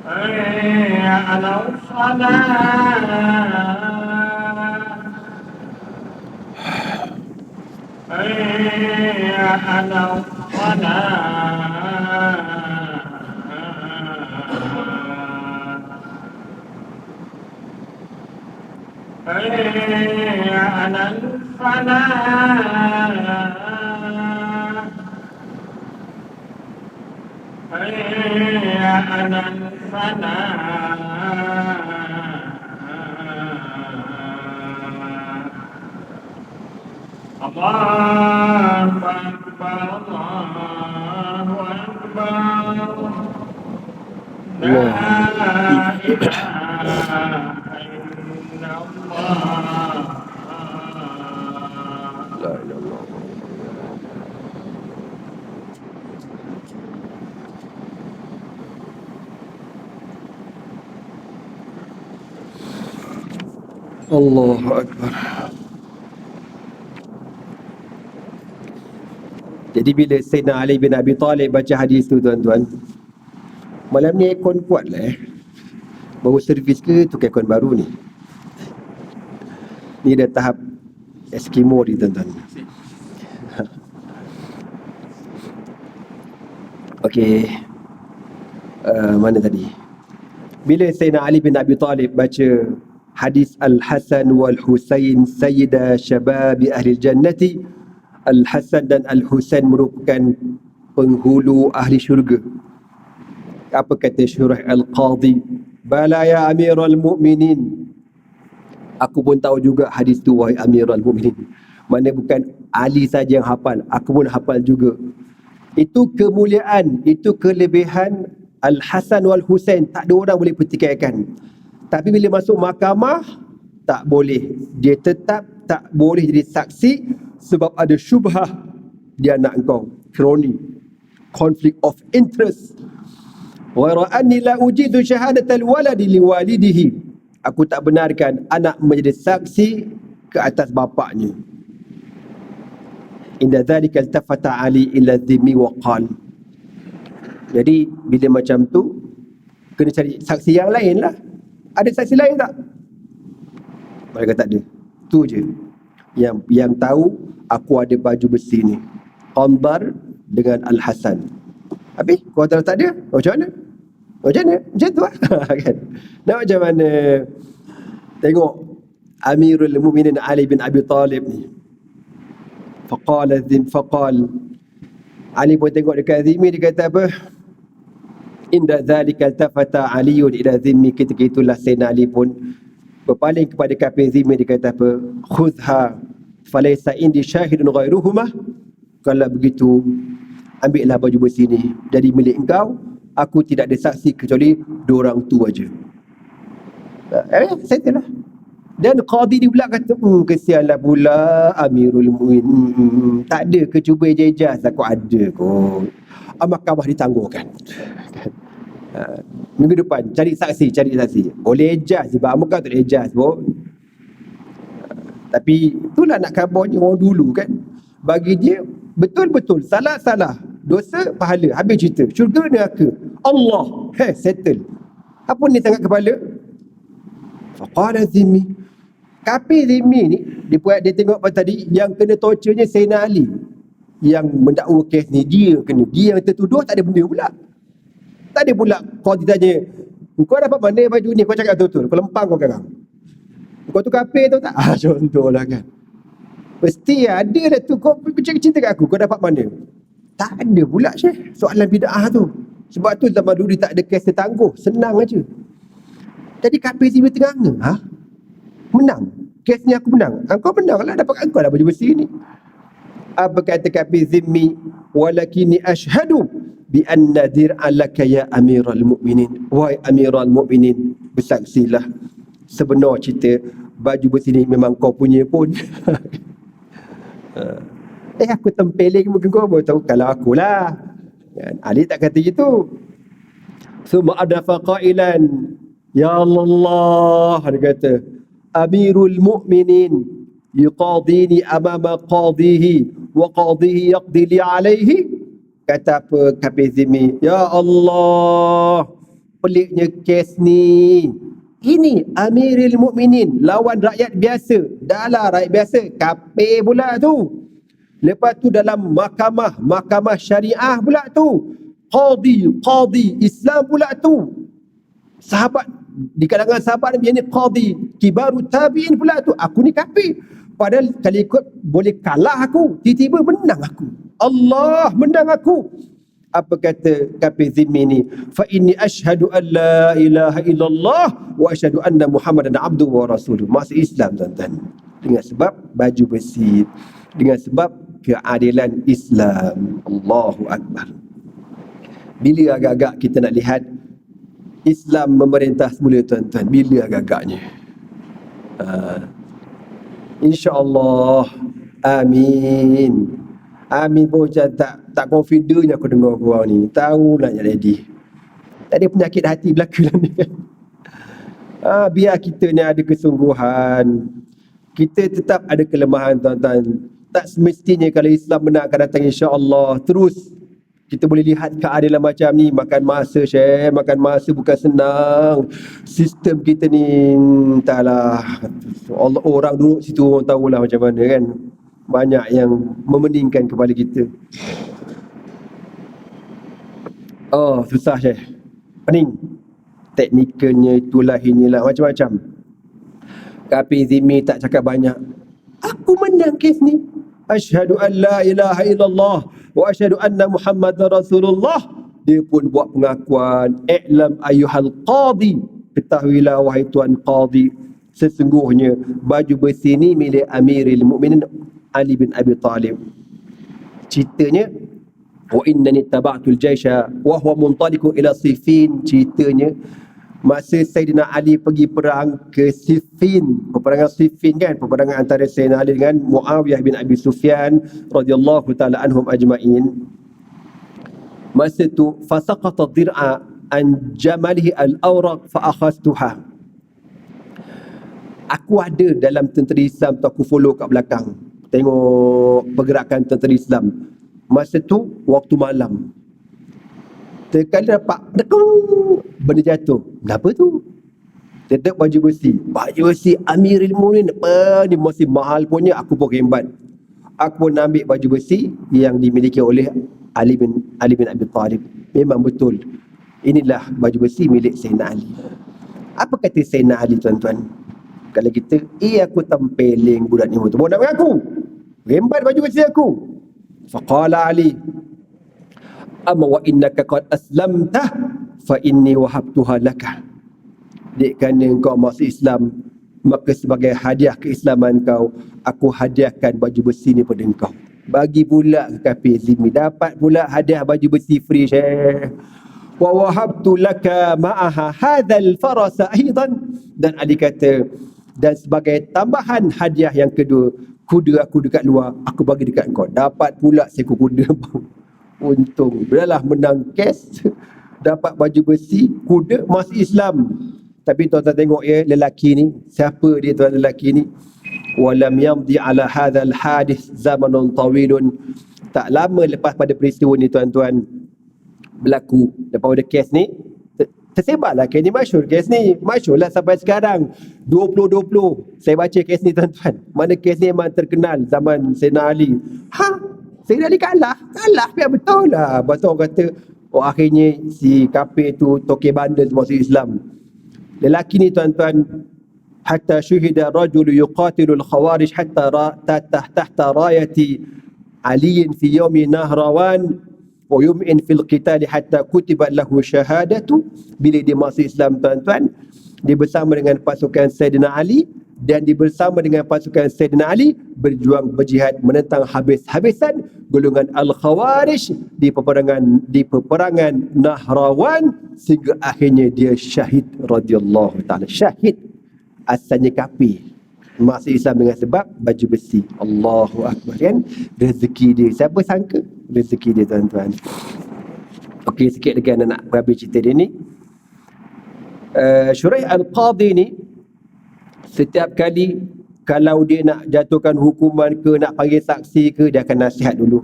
حي على الصلاة. حي على الصلاة. حي على الفلاح. حي على الفلاح. الله أكبر، الله أكبر. لا إله إلا الله. La ilaha illallah. Allahu Akbar. Jadi bila Sayyidina Ali bin Abi Talib baca hadis tu, tuan-tuan, malam ni aircon kuat lah baru servis ke tukar aircon baru ni. Ni dah tahap Eskimo ni, tuan-tuan. Okey, mana tadi? Bila Sayyidina Ali bin Abi Talib baca hadis Al-Hasan wal-Husain sayyida syababi ahli jannati, Al-Hasan dan Al-Husain merupakan penghulu ahli syurga. Apa kata Syurah Al-Qadhi? Bala ya Amirul Mu'minin. Aku pun tahu juga hadis tu, wahai Amirul Mu'minin. Mana bukan Ali saja yang hafal, aku pun hafal juga. Itu kemuliaan, itu kelebihan Al-Hasan wal-Husain. Tak ada orang boleh pertikaikan. Tapi bila masuk mahkamah, tak boleh. Dia tetap tak boleh jadi saksi sebab ada syubhah di anak engkau. Kroni. Conflict of interest. Wa ra'anni la ujidu syahadatal waladi liwalidihi. Aku tak benarkan anak menjadi saksi ke atas bapaknya. Inda dhalika altafata Ali ila dhimmi wa qal. Jadi bila macam tu, kena cari saksi yang lain lah. Ada saksi lain tak? Mereka tak ada. Tu je. Yang tahu aku ada baju besi ni. Qambar dengan Al-Hasan. Habis? Kau tak ada? Macam mana? Macam mana? Macam tu lah. Kan? Nak macam mana? Tengok Amirul Mu'minin Ali bin Abi Talib ni. Faqal Ali pun tengok dekat Zimmi, dia kata apa? Inda dhalika altafata Aliun ila Zimmi. Ketika itulah Sayyidina Ali pun berpaling kepada kafir Zimmi, dia kata apa? Khudha falaysa indi syahidun ghairuhuma. Kalau begitu, ambillah baju besi ni, jadi milik engkau. Aku tidak ada saksi kecuali dua orang tu aja. Settle lah. Dan qadi ni pula kata, kesianlah pula Amirul Mu'minin. Tak ada ke cuba ijaz? Aku ada kot. Mahkamah ditangguhkan. Minggu depan cari saksi. Boleh ijaz sebab muka tak boleh ijaz pun. Tapi itulah nak kabarnya orang dulu kan. Bagi dia betul-betul, salah-salah, dosa, pahala, habis cerita. Syurga, neraka, Allah, settle. Apa ni sangat kepala? Faqala Zimmi. Kafir Zimmi ni, dia tengok apa tadi, yang kena torturenya Sayyidina Ali. Yang mendakwa kes ni, dia kena. Dia yang tertuduh, tak ada benda pula. Tak ada pula kau ditanya, kau dapat mana baju ni? Kau cakap betul-betul, kau lempang kau sekarang. Kau tu kafir tu tak? Contohlah kan. Mesti ada dah tu. Kau cerita kat aku, kau dapat mana? Tak ada pula Syekh soalan bid'ah tu. Sebab tu zaman dulu tak ada kes tertangguh, senang aja. Jadi kafir Zimmi tengah menang. Kes ni aku menang. Kau menang lah, dapat engkau lah baju besi ni. Apa kata kafir Zimmi? Walakini ashhadu bi anna dir'an laka ya Amirul Mu'minin. Wahai Amirul Mu'minin, bersaksilah sebenar cerita baju besi ni memang kau punya pun. Aku tempeling mungkin kau baru tahu kalau akulah. Ali tak kata gitu. Summa adafa qailan, ya Allah, dia kata, Amirul Mu'minin yuqadini amama qadihi wa qadihi yaqdi li alaihi. Kata apa kafir Zimmi? Ya Allah, peliknya kes ni. Ini Amirul Mu'minin lawan rakyat biasa. Dah lah rakyat biasa, kafir pula tu. Lepas tu dalam mahkamah syariah pula tu. Qadi Islam pula tu. Sahabat, di kalangan sahabat Nabi ni qadi, kibaru tabi'in pula tu. Aku ni kafir. Padahal kalau ikut boleh kalah aku, tiba-tiba menang aku. Allah menang aku. Apa kata kafir Zimmi ni? Fa inni asyhadu an la ilaha illallah wa asyhadu anna Muhammadan abduhu wa rasuluh. Masuk Islam tuan-tuan. Dengan sebab baju besi, dengan sebab keadilan Islam. Allahu Akbar. Bila agak-agak kita nak lihat Islam memerintah semula tuan-tuan? Bila agak-agaknya? InsyaAllah. Amin. Amin pun macam tak confident aku dengar korang ni. Tahu nak ready. Tak ada penyakit hati belaka lah ni kan. Biar kita ni ada kesungguhan. Kita tetap ada kelemahan tuan-tuan. Tak semestinya kalau Islam benar akan datang insya-Allah. Terus kita boleh lihat keadilan macam ni. Makan masa Syekh, makan masa bukan senang. Sistem kita ni entahlah. Allah, orang duduk situ orang tahulah macam mana kan. Banyak yang memeningkan kepala kita. Oh, susah Syekh. Pening. teknikalnya, itulah inilah, macam-macam. Tapi Zimmi tak cakap banyak. Aku menang kes ni. Asyhadu an la ilaha illallah wa asyhadu anna Muhammadar Rasulullah. Dia pun buat pengakuan, i'lam ayyuhal qadi, ketahuilah wahai tuan qadi, sesungguhnya baju besi ni milik Amiril Mukminin Ali bin Abi Talib. Ceritanya, wa innani taba'tul jaisha wa huwa muntaliqu ila Siffin. Ceritanya masa Sayyidina Ali pergi perang ke Siffin, peperangan Siffin kan, peperangan antara Sayyidina Ali dengan Muawiyah bin Abi Sufyan radhiyallahu taala anhum ajma'in. Masa tu fasaqata dir'a an jamalihi al-awraq fa akhastuha. Aku ada dalam tentera Islam tu, aku follow kat belakang, tengok pergerakan tentera Islam. Masa tu waktu malam, terkali dapat benda jatuh. Kenapa tu? Tetap baju besi. Baju besi Amirul Mukminin. Apa ni, masih mahal punya. Aku pun rembat. Aku pun ambil baju besi yang dimiliki oleh Ali bin Abi Talib. Memang betul, inilah baju besi milik Sayyidina Ali. Apa kata Sayyidina Ali, tuan-tuan? Kalau kita, aku tempeling budak ni tu, nak mengaku, rembat baju besi aku. Faqala Ali, amma wa innaka qad aslamta fa inni wahabtuha laka. Dek kerana engkau masuk Islam, maka sebagai hadiah keislaman kau, aku hadiahkan baju besi ni pada engkau. Bagi pula ke kafir Zimmi, dapat pula hadiah baju besi free, Syekh. Wa wahabtu laka ma'aha hadzal farasa aidan. Dan Ali kata, dan sebagai tambahan hadiah yang kedua, kuda aku dekat luar, aku bagi dekat kau. Dapat pula seekor kuda. Untung, beralah menang kes, dapat baju besi, kuda, masuk Islam. Tapi tuan-tuan tengok ya, lelaki ni, siapa dia tuan lelaki ni? Walam yamdi ala hadzal hadis zamanun tawilun. Tak lama lepas pada peristiwa ni, tuan-tuan, berlaku, lepas pada kes ni, tersebarlah kes ni, masyhur kes ni, masyhurlah sampai sekarang. 2020 saya baca kes ni, tuan-tuan. Mana kes ni memang terkenal zaman Sayyidina Ali. Sayyidina Ali kalah ya, betul lah. Betul orang kata, oh akhirnya si kafir tu tokek bandel masuk Islam. Lelaki ni, tuan-tuan, hatta syuhida rajul yuqatilul khawarij hatta tahta rayati aliyin fi yawmi nahrawan wa yum'in fil qitali hatta kutibat lahu syahadatu. Bila dia masuk Islam, tuan-tuan, dia bersama dengan pasukan Sayyidina Ali, dan dia bersama dengan pasukan Sayyidina Ali berjuang berjihad menentang habis-habisan golongan Al-Khawarij di peperangan Nahrawan, sehingga akhirnya dia syahid radhiyallahu taala. Syahid, asalnya kafir, masuk Islam dengan sebab baju besi. Allahu akbar, kan? Rezeki dia, siapa sangka rezeki dia, tuan-tuan. Okey, sikit lagi anda nak habis cerita dia ni. Shuraih Al-Qadi ni, setiap kali kalau dia nak jatuhkan hukuman ke, nak panggil saksi ke, dia akan nasihat dulu.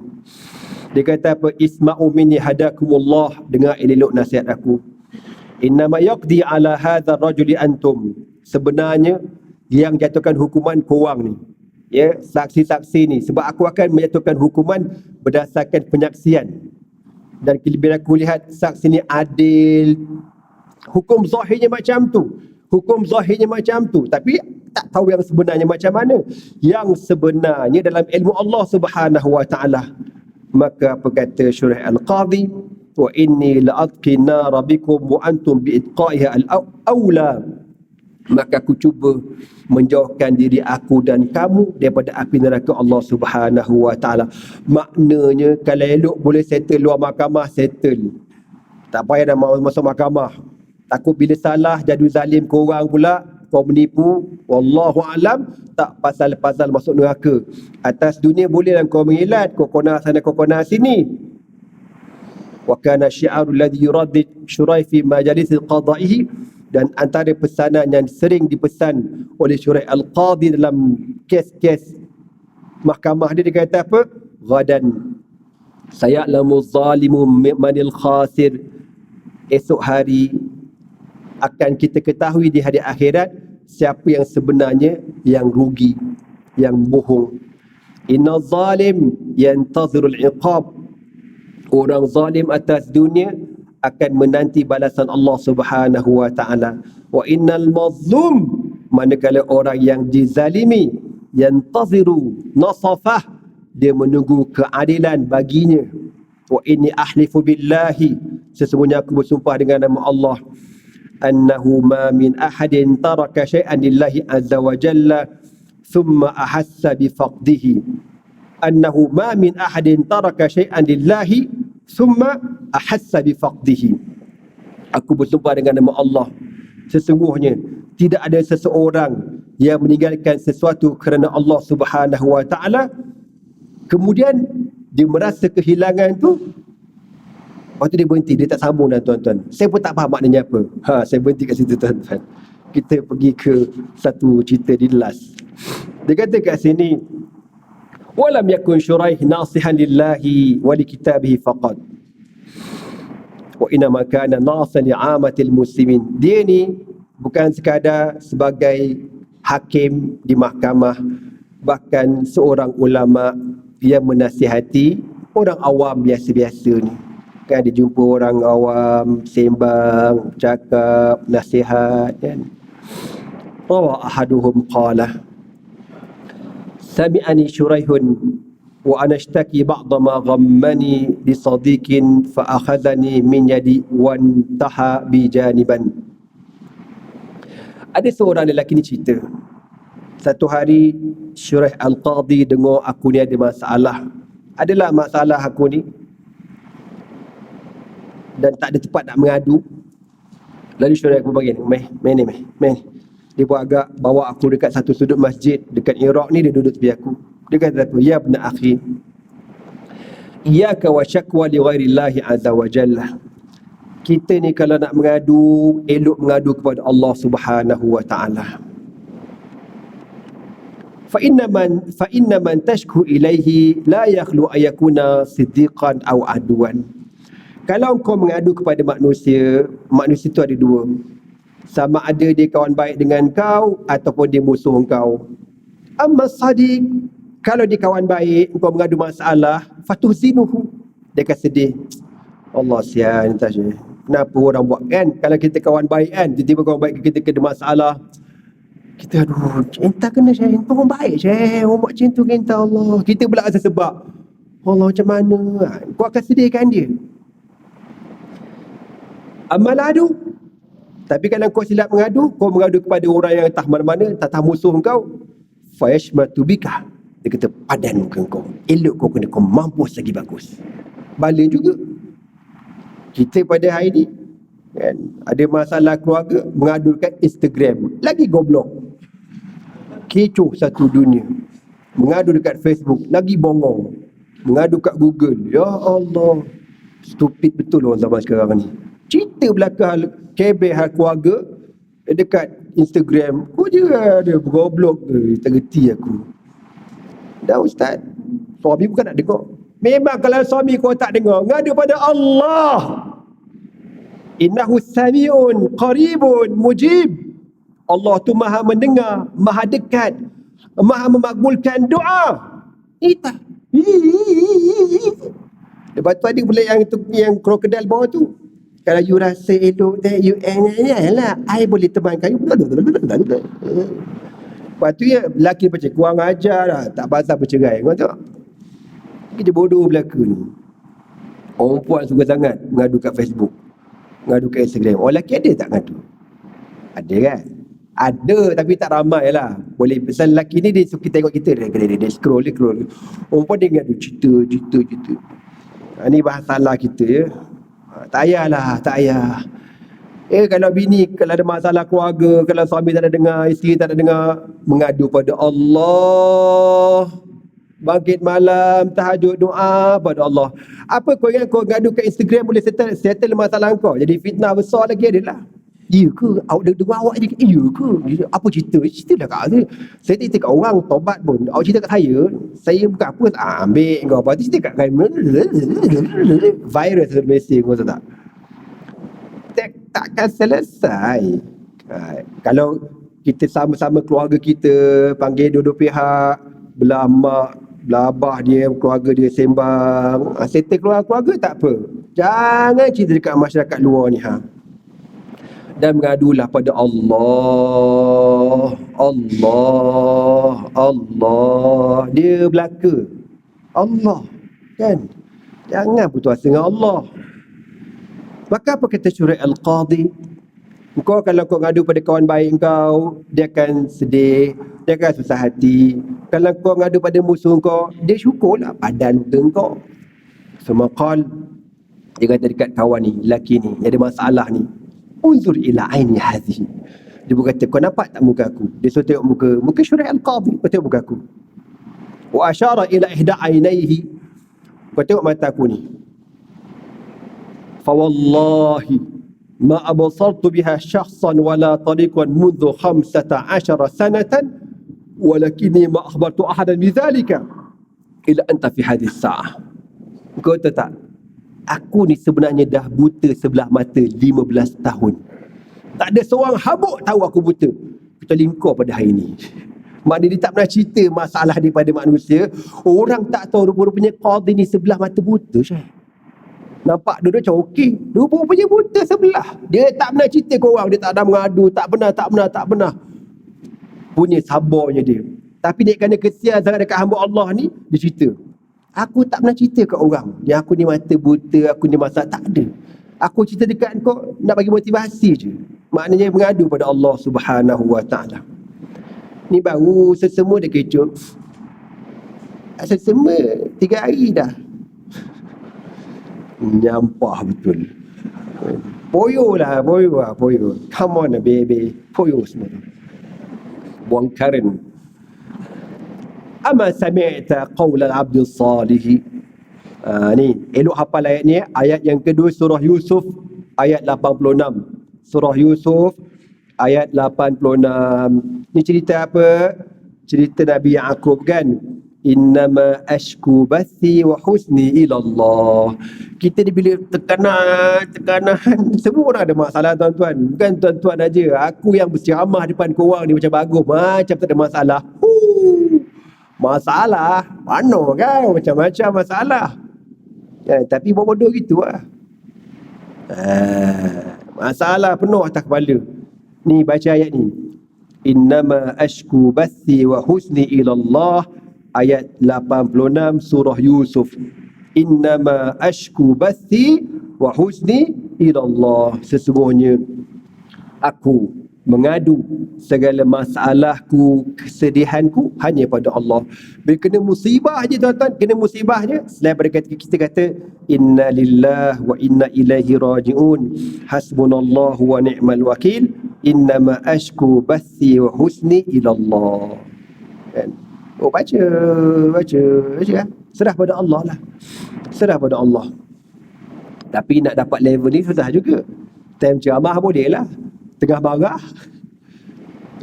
Dia kata apa? Isma'u minni hadakumullah, dengar elok nasihat aku. Innama yaqdi ala hadzal rajuli antum. Sebenarnya yang jatuhkan hukuman korang ni, ya, saksi-saksi ni, sebab aku akan menjatuhkan hukuman berdasarkan penyaksian. Dan bila aku lihat saksi ni adil, hukum zahirnya macam tu, tapi tak tahu yang sebenarnya macam mana. Yang sebenarnya dalam ilmu Allah Subhanahu wa taala. Maka apa kata Shuraih Al-Qadi? Wa inni la'atqi nara bikum wa antum bi'itqaiha al-awla. Maka aku cuba menjauhkan diri aku dan kamu daripada api neraka Allah Subhanahu wa taala. Maknanya kalau elok boleh settle luar mahkamah, settle. Tak payah dah masuk mahkamah. Takut bila salah jadu zalim korang pula, kau menipu, wallahu alam, tak pasal-pasal masuk neraka. Atas dunia bolehlah kau mengilat, kau kona sana, kau kona sini. Wa kana syi'arul ladzi yuraddid Shuraih fi majalis qada'ihi. Dan antara pesanan yang sering dipesan oleh Shuraih Al-Qadi dalam kes-kes mahkamah dia kata apa? Ghadan saya'lamu zalimu manil khasir. Esok hari akan kita ketahui di hari akhirat siapa yang sebenarnya yang rugi, yang bohong. Inna zalim yantazirul iqab. Orang zalim atas dunia akan menanti balasan Allah Subhanahu wa taala. Wa innal mazlum, manakala orang yang dizalimi, yantaziru nasafah, dia menunggu keadilan baginya. Wa inni ahlifu billahi, sesungguhnya aku bersumpah dengan nama Allah, annahu ma min ahadin taraka syai'an lillahi azza wa jalla thumma ahassa bi faqdihi. Annahu ma min ahadin taraka syai'an lillahi thumma ahassa bi faqdihi. Aku bersumpah dengan nama Allah, sesungguhnya tidak ada seseorang yang meninggalkan sesuatu kerana Allah Subhanahu wa taala, kemudian dia merasa kehilangan tu, lepas tu dia berhenti, dia tak sambung dah tuan-tuan. Saya pun tak faham maknanya apa. Saya berhenti kat situ tuan-tuan. Kita pergi ke satu cerita di last. Dia kata kat sini, walam yakun Shuraih nasihan lillahi wa li kitabihi faqad, wa inma kana nasihan li 'amatil muslimin. Dia ni bukan sekadar sebagai hakim di mahkamah, bahkan seorang ulama yang menasihati orang awam biasa-biasa ni. Kan dia jumpa orang awam, sembang, cakap, nasihat kan. Rawa ahaduhum qala, sami'ani Shuraihun wa ana ashtaki ba'da ma ghammani li sadiqin fa akhadhani min yadi wa intaha bi janiban. Ada seorang lelaki ni cerita, satu hari Shuraih Al-Qadhi dengar aku ni ada masalah. Adalah masalah aku ni dan tak ada tempat nak mengadu. Lalu Shuraih aku bagi meh. Dia pun agak bawa aku dekat satu sudut masjid dekat Iraq ni, dia duduk tepi aku. Dia kata apa? Ya ibn akhi, iyyaka wa syakwa li ghairillahi azza wa jalla. Kita ni kalau nak mengadu, elok mengadu kepada Allah Subhanahu wa taala. Fa inna man tashku ilaihi la yakhlu ayakuna siddiqan aw aduan. Kalau kau mengadu kepada manusia, manusia itu ada dua. Sama ada dia kawan baik dengan kau ataupun dia musuh kau. Amma sadiq, kalau dia kawan baik, kau mengadu masalah, fatuhzinuhu, dia akan sedih. Allah sian Tasha. Kenapa orang buat kan? Kalau kita kawan baik kan, tiba-tiba kawan baik kita kena masalah, kita aduh, entah kena saya, orang baik saya, orang buat macam tu kan, Allah. Kita pula rasa sebab, Allah macam mana? Kau akan sedihkan dia. Amal adu. Tapi kalau kau silap mengadu, kau mengadu kepada orang yang entah mana-mana, tak musuh kau, fayashmatu bika, dia kata padan muka kau, elok kau kena, kau mampus lagi bagus. Bala juga. Kita pada hari ni kan, ada masalah keluarga, mengadu dekat Instagram, lagi goblok. Kecoh satu dunia. Mengadu dekat Facebook, lagi bongong. Mengadu kat Google, ya Allah. Stupid betul orang zaman sekarang ni. Cerita belakang kebel hal keluarga dekat Instagram, kau je ada goblok ke, tak reti aku. Dah ustaz, suami bukan nak dengar. Memang kalau suami kau tak dengar, ngadu pada Allah. Innahu sami'un qaribun mujib. Allah tu maha mendengar, maha dekat, maha memakbulkan doa. Ita. Lepas tu ada pula yang krokodil bawah tu. Kalau you rasa elok, you lah, I boleh temankan you. Lepas tu ya, lelaki macam kurang ajar lah, tak pasal bercerai. Kau tengok, kita bodoh belaka ni. Orang perempuan suka sangat mengadu kat Facebook, mengadu kat Instagram. Orang lelaki ada tak mengadu? Ada kan? Ada, tapi tak ramai lah. Boleh, pasal lelaki ni dia suka tengok kita, dia scroll. Orang perempuan dia mengadu cerita. Ni bahasalah kita ya. Tak payahlah, tak payah. Kalau bini, kalau ada masalah keluarga, kalau suami tak ada dengar, isteri tak ada dengar, mengadu pada Allah. Bangkit malam, tahajud, doa pada Allah. Apa kau ingat kau mengadu kat Instagram boleh settle masalah kau? Jadi fitnah besar lagi adalah, iya ke? Awak dengar awak je, iya ke? Apa cerita? Cerita dah kat saya cerita kat orang, tobat pun. Awak cerita kat saya bukan apa, ambil kau apa. Cerita kat saya, virus mesej kau tahu tak? Takkan selesai. Kalau kita sama-sama keluarga kita, panggil dua-dua pihak, belah mak, belah abah dia, keluarga dia sembang, settle keluarga tak apa. Jangan cerita dekat masyarakat luar ni, ha. Dan mengadulah pada Allah. Dia belaka Allah, kan? Jangan putus asa dengan Allah. Maka apa kata Syuraih Al-Qadhi? Kau kalau kau ngadu pada kawan baik kau, dia akan sedih, dia akan susah hati. Kalau kau ngadu pada musuh kau, dia syukurlah padan luka kau. Semaqal, dia kata dekat kawan ni, lelaki ni, yang ada masalah ni, unzur ila aini hadhihi. Dia berkata, kau nampak tak muka aku? Dia suruh tengok muka Syuraih Al-Qadhi. Kau tengok muka aku. Wa asyara ila ihda ainaihi. Kau tengok mata aku ni. Fa wallahi ma absartu biha syakhsan wala tariqan mundu 15 sanatan walakinni ma akhbartu ahadan bidhalika illa anta fi hadhihi as-sa'ah. Kau tahu tak? Aku ni sebenarnya dah buta sebelah mata 15 tahun. Tak ada seorang habuk tahu aku buta kecuali kau pada hari ni. Maknanya dia tak pernah cerita masalah dia pada manusia. Orang tak tahu rupa-rupanya Qadhi ni sebelah mata buta, Syekh. Nampak dua-dua macam okey. Rupa-rupanya buta sebelah. Dia tak pernah cerita ke orang. Dia tak ada mengadu. Tak pernah. Punya sabarnya dia. Tapi dia kerana kesian sangat dekat hamba Allah ni, dia cerita. Aku tak pernah cerita kat orang. Yang aku ni mata buta, aku ni masalah. Tak ada. Aku cerita dekat kau nak bagi motivasi je. Maknanya mengadu pada Allah Subhanahu Wa Taala. Ni baru sesama dia kecoh. Sesama 3 hari dah. Nyampah betul. Poyo. Come on baby. Poyo semua tu. Buang karen. Ama sami'ta qawla al-abd as-salih. Ni elok hafal ayat ni. Ayat yang kedua surah Yusuf ayat 86. Surah Yusuf ayat 86. Ni cerita apa? Cerita Nabi Yaqub, kan? Innama ashku bathi wa husni ila Allah. Kita ni bila tekanan semua orang ada masalah, tuan-tuan. Bukan tuan-tuan aja. Aku yang berceramah depan korang ni macam bagus, macam tak ada masalah. Masalah mana kan? Macam-macam masalah. Ya, tapi buat bodoh gitu lah. Masalah penuh atas kepala. Ni baca ayat ni. Innama ashku bathi wa husni ila Allah. Ayat 86 surah Yusuf. Innama ashku bathi wa husni ila Allah. Sesungguhnya aku mengadu segala masalahku, kesedihanku hanya pada Allah. Bila kena musibah je, tuan-tuan, kena musibah je, selain daripada kita kata inna lillahi wa inna ilaihi raji'un, hasbunallahu wa ni'mal wakil, innama ashku bathi wa husni ila Allah. Kan? Oh, baca kan? Serah pada Allah lah. Serah pada Allah. Tapi nak dapat level ni susah juga. Time ceramah boleh lah. Tengah marah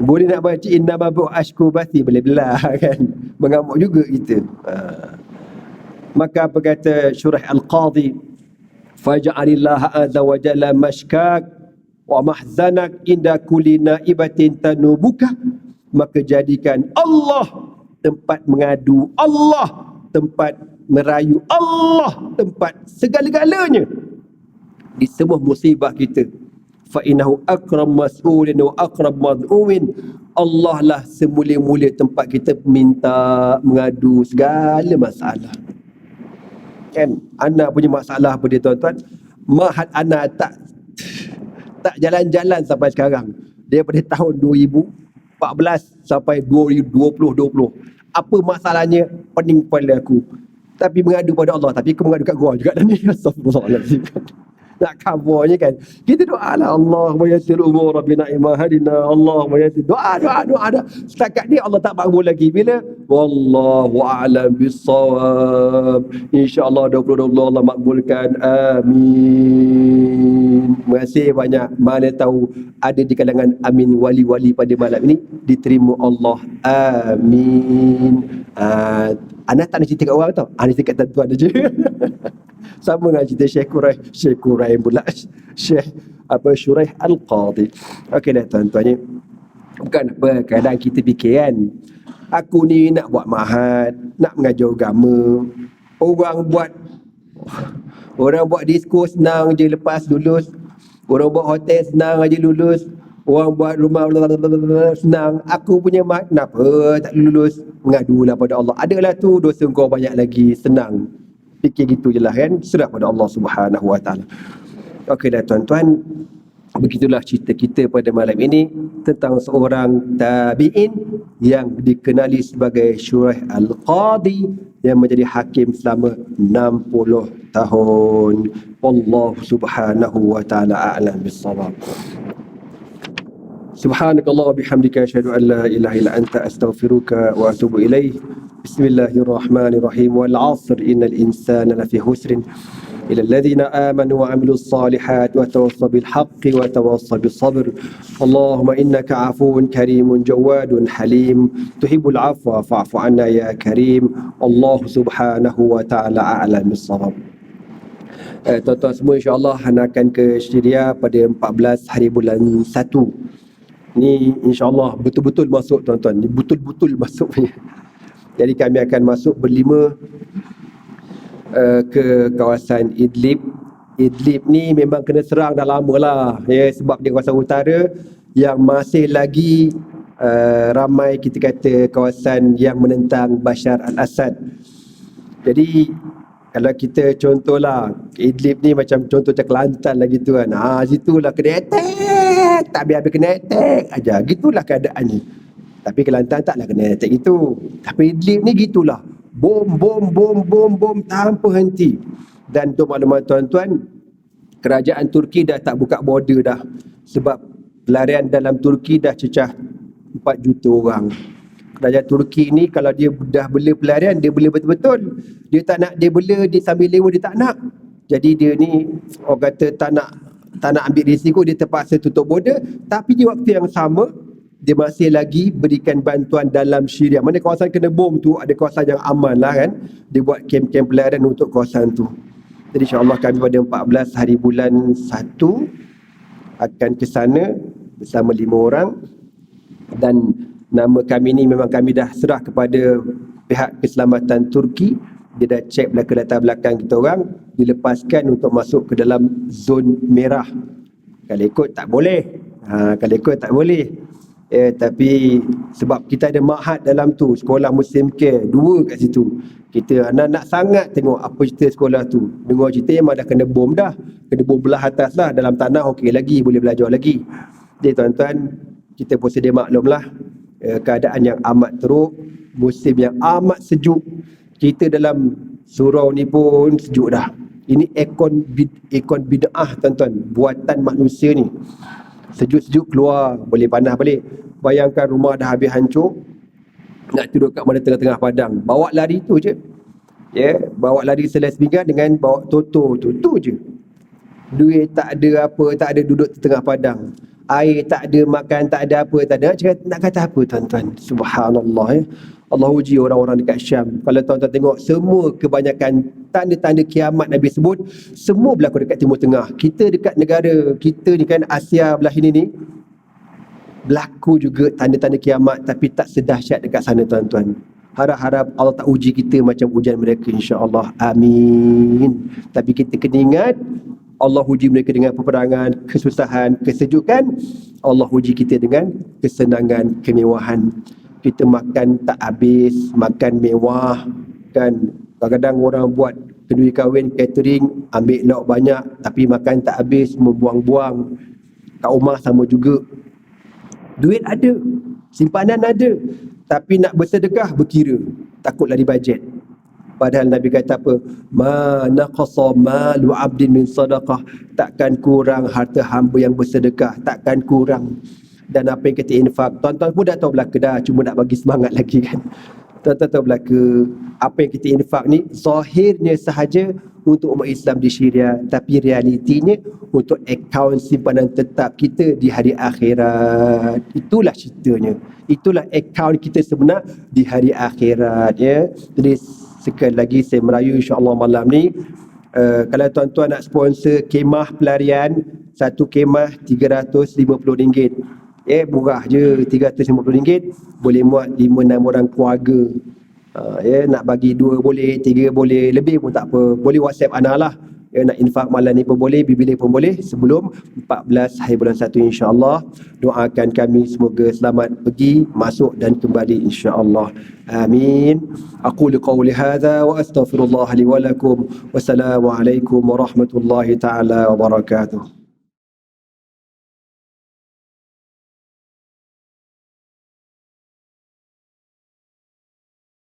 boleh nak baca inna mabu ashku bathi, boleh belah kan. Mengamuk juga kita. Maka apa kata Syuraih Al-Qadhi, faja'alillaha azza wa jalla mashkak wa mahzanak inda kulli naibatin tanubuka. Maka jadikan Allah tempat mengadu, Allah tempat merayu, Allah tempat segala-galanya di semua musibah kita. Fa innahu akram mas'ulin wa akram mad'umin. Allah lah semulia-mulia tempat kita minta, mengadu segala masalah. Kan? Ana punya masalah apa dia, tuan-tuan? Mahat ana tak jalan-jalan sampai sekarang. Daripada tahun 2014 sampai 2020. Apa masalahnya? Pening kepala aku. Tapi mengadu pada Allah. Tapi aku mengadu kat gua juga dah ni. Astagfirullahaladzim. Nak covernya kan. Kita doa lah, Allahumma yassir umur bina imahadina, Allahumma yassir. Doa dah. Setakat ni Allah tak makbul lagi. Bila? Wallahu a'lam bissawab. InsyaAllah 2020 Allah makbulkan. Amin. Terima kasih banyak. Mana tahu ada di kalangan amin wali-wali pada malam ini diterima Allah. Amin. Anak tak nak cerita kat orang tau. Anak cerita kat tuan-tuan je. Sama dengan cerita Syekh Quraim pula. Syuraih Al-Qadhi. Okey dah, tuan-tuan ni. Bukan apa, kadang kita fikir kan, aku ni nak buat mahat, nak mengajar agama. Orang buat disco senang je lepas lulus. Orang buat hotel senang aja lulus. Orang buat rumah senang. Aku punya mat, kenapa tak lulus? Mengadulah pada Allah. Adalah tu dosa kau banyak lagi, senang. Fikir gitu je lah kan. Serah pada Allah Subhanahu Wa Taala. Okeylah tuan-tuan, begitulah cerita kita pada malam ini tentang seorang tabi'in yang dikenali sebagai Syuraih Al-Qadi yang menjadi hakim selama 60 tahun. Wallahu Subhanahu Wa Taala a'lam bis-shawab. Subhanakallah wa bihamdika asyhadu an la ilaha illa anta astaghfiruka wa atubu ilaih. Bismillahirrahmanirrahim. Wal 'asr innal insana lafi khusrin illa alladhina amanu wa 'amilus solihat wa tawassaw bil haqqi wa tawassaw bis sabr. Allahumma innaka 'afuwun karimun jawadun halim tuhibbul 'afwa fa'fu 'anna ya karim. Allah Subhanahu wa taala a'lam bis-shawab. Tuan-tuan semua, insya-Allah Hana akan ke Syria pada 14 hari bulan 1. Ni insya-Allah betul-betul masuk tuan-tuan. Ni betul-betul masuk punya. Jadi kami akan masuk berlima ke kawasan Idlib. Idlib ni memang kena serang dah lama lah. Ya, sebab dia kawasan utara yang masih lagi ramai kita kata kawasan yang menentang Bashar al-Assad. Jadi kalau kita contohlah Idlib ni macam contoh macam Kelantan lah gitu kan. Situlah kena attack, tak habis-habis kena attack aja. Gitulah keadaannya. Tapi Kelantan taklah kena attack gitu. Tapi Idlib ni gitulah. Bom tanpa henti. Dan untuk maklumat tuan-tuan, kerajaan Turki dah tak buka border dah. Sebab pelarian dalam Turki dah cecah 4 juta orang. Kerajaan Turki ni kalau dia dah bela pelarian, dia bela betul-betul. Dia tak nak dia bela, dia sambil lewa, dia tak nak. Jadi dia ni orang kata tak nak ambil risiko, dia terpaksa tutup border. Tapi di waktu yang sama, dia masih lagi berikan bantuan dalam Syria. Mana kawasan kena bom tu, ada kawasan yang aman lah kan. Dia buat kem-kem pelarian untuk kawasan tu. Jadi insya-Allah kami pada 14 hari bulan 1 akan ke sana bersama 5 orang. Dan nama kami ni memang kami dah serah kepada pihak keselamatan Turki. Dia dah cek latar belakang kita orang, dilepaskan untuk masuk ke dalam zon merah. Kalau ikut tak boleh. Kalau ikut tak boleh. Tapi sebab kita ada ma'had dalam tu, sekolah Muslim Care 2 kat situ. Kita nak sangat tengok apa cerita sekolah tu. Dengar cerita memang dah kena bom dah. Kena bom belah atas lah. Dalam tanah okey lagi, boleh belajar lagi. Jadi tuan-tuan, kita pun sedia maklum lah. Keadaan yang amat teruk, musim yang amat sejuk. Kita dalam surau ni pun sejuk dah. Ini aircon bid'ah tuan-tuan, buatan manusia ni. Sejuk-sejuk keluar, boleh panas balik. Bayangkan rumah dah habis hancur, nak tidur kat mana tengah-tengah padang, bawa lari tu je. Bawa lari selai sepinggan dengan bawa toto tu je. Duit tak ada apa, tak ada, duduk di tengah padang. Air tak ada, makan tak ada, apa tak ada. Nak kata apa tuan-tuan? Subhanallah. Allah uji orang-orang dekat Syam. Kalau tuan-tuan tengok, semua kebanyakan tanda-tanda kiamat Nabi sebut, semua berlaku dekat Timur Tengah. Kita dekat negara kita ni kan, Asia belah ini ni, berlaku juga tanda-tanda kiamat, tapi tak sedahsyat dekat sana tuan-tuan. Harap-harap Allah tak uji kita macam ujian mereka, insya-Allah. Amin. Tapi kita kena ingat, Allah uji mereka dengan peperangan, kesusahan, kesejukan. Allah uji kita dengan kesenangan, kemewahan. Kita makan tak habis, makan mewah kan. Kadang-kadang orang buat kenduri kahwin, catering, ambil lauk banyak, tapi makan tak habis, membuang-buang. Kat rumah sama juga. Duit ada, simpanan ada, tapi nak bersedekah berkira, takut lari bajet. Padahal Nabi kata apa? Ma naqasa malu 'abdin min sadaqah. Takkan kurang harta hamba yang bersedekah, takkan kurang. Dan apa yang kita infak, tuan-tuan pun dah tahu belaka dah, cuma nak bagi semangat lagi kan. Tuan-tuan tahu belaka, apa yang kita infak ni zahirnya sahaja untuk umat Islam di Syria, tapi realitinya untuk akaun simpanan tetap kita di hari akhirat. Itulah ceritanya. Itulah akaun kita sebenar di hari akhirat ya. Jadi sekali lagi saya merayu insya-Allah malam ni, kalau tuan-tuan nak sponsor kemah pelarian, satu kemah RM350. Murah je, RM350. Boleh muat 5-6 orang keluarga. Nak bagi 2 boleh, 3 boleh, lebih pun tak apa. Boleh WhatsApp Ana lah. nak infak malam ni pun boleh, bila pun boleh, sebelum 14 hari bulan 1 insya-Allah. Doakan kami semoga selamat pergi, masuk dan kembali insya-Allah. Amin. Aqulu qawli hadza wa astaghfirullah li wa lakum. Wassalamualaikum warahmatullahi taala wabarakatuh.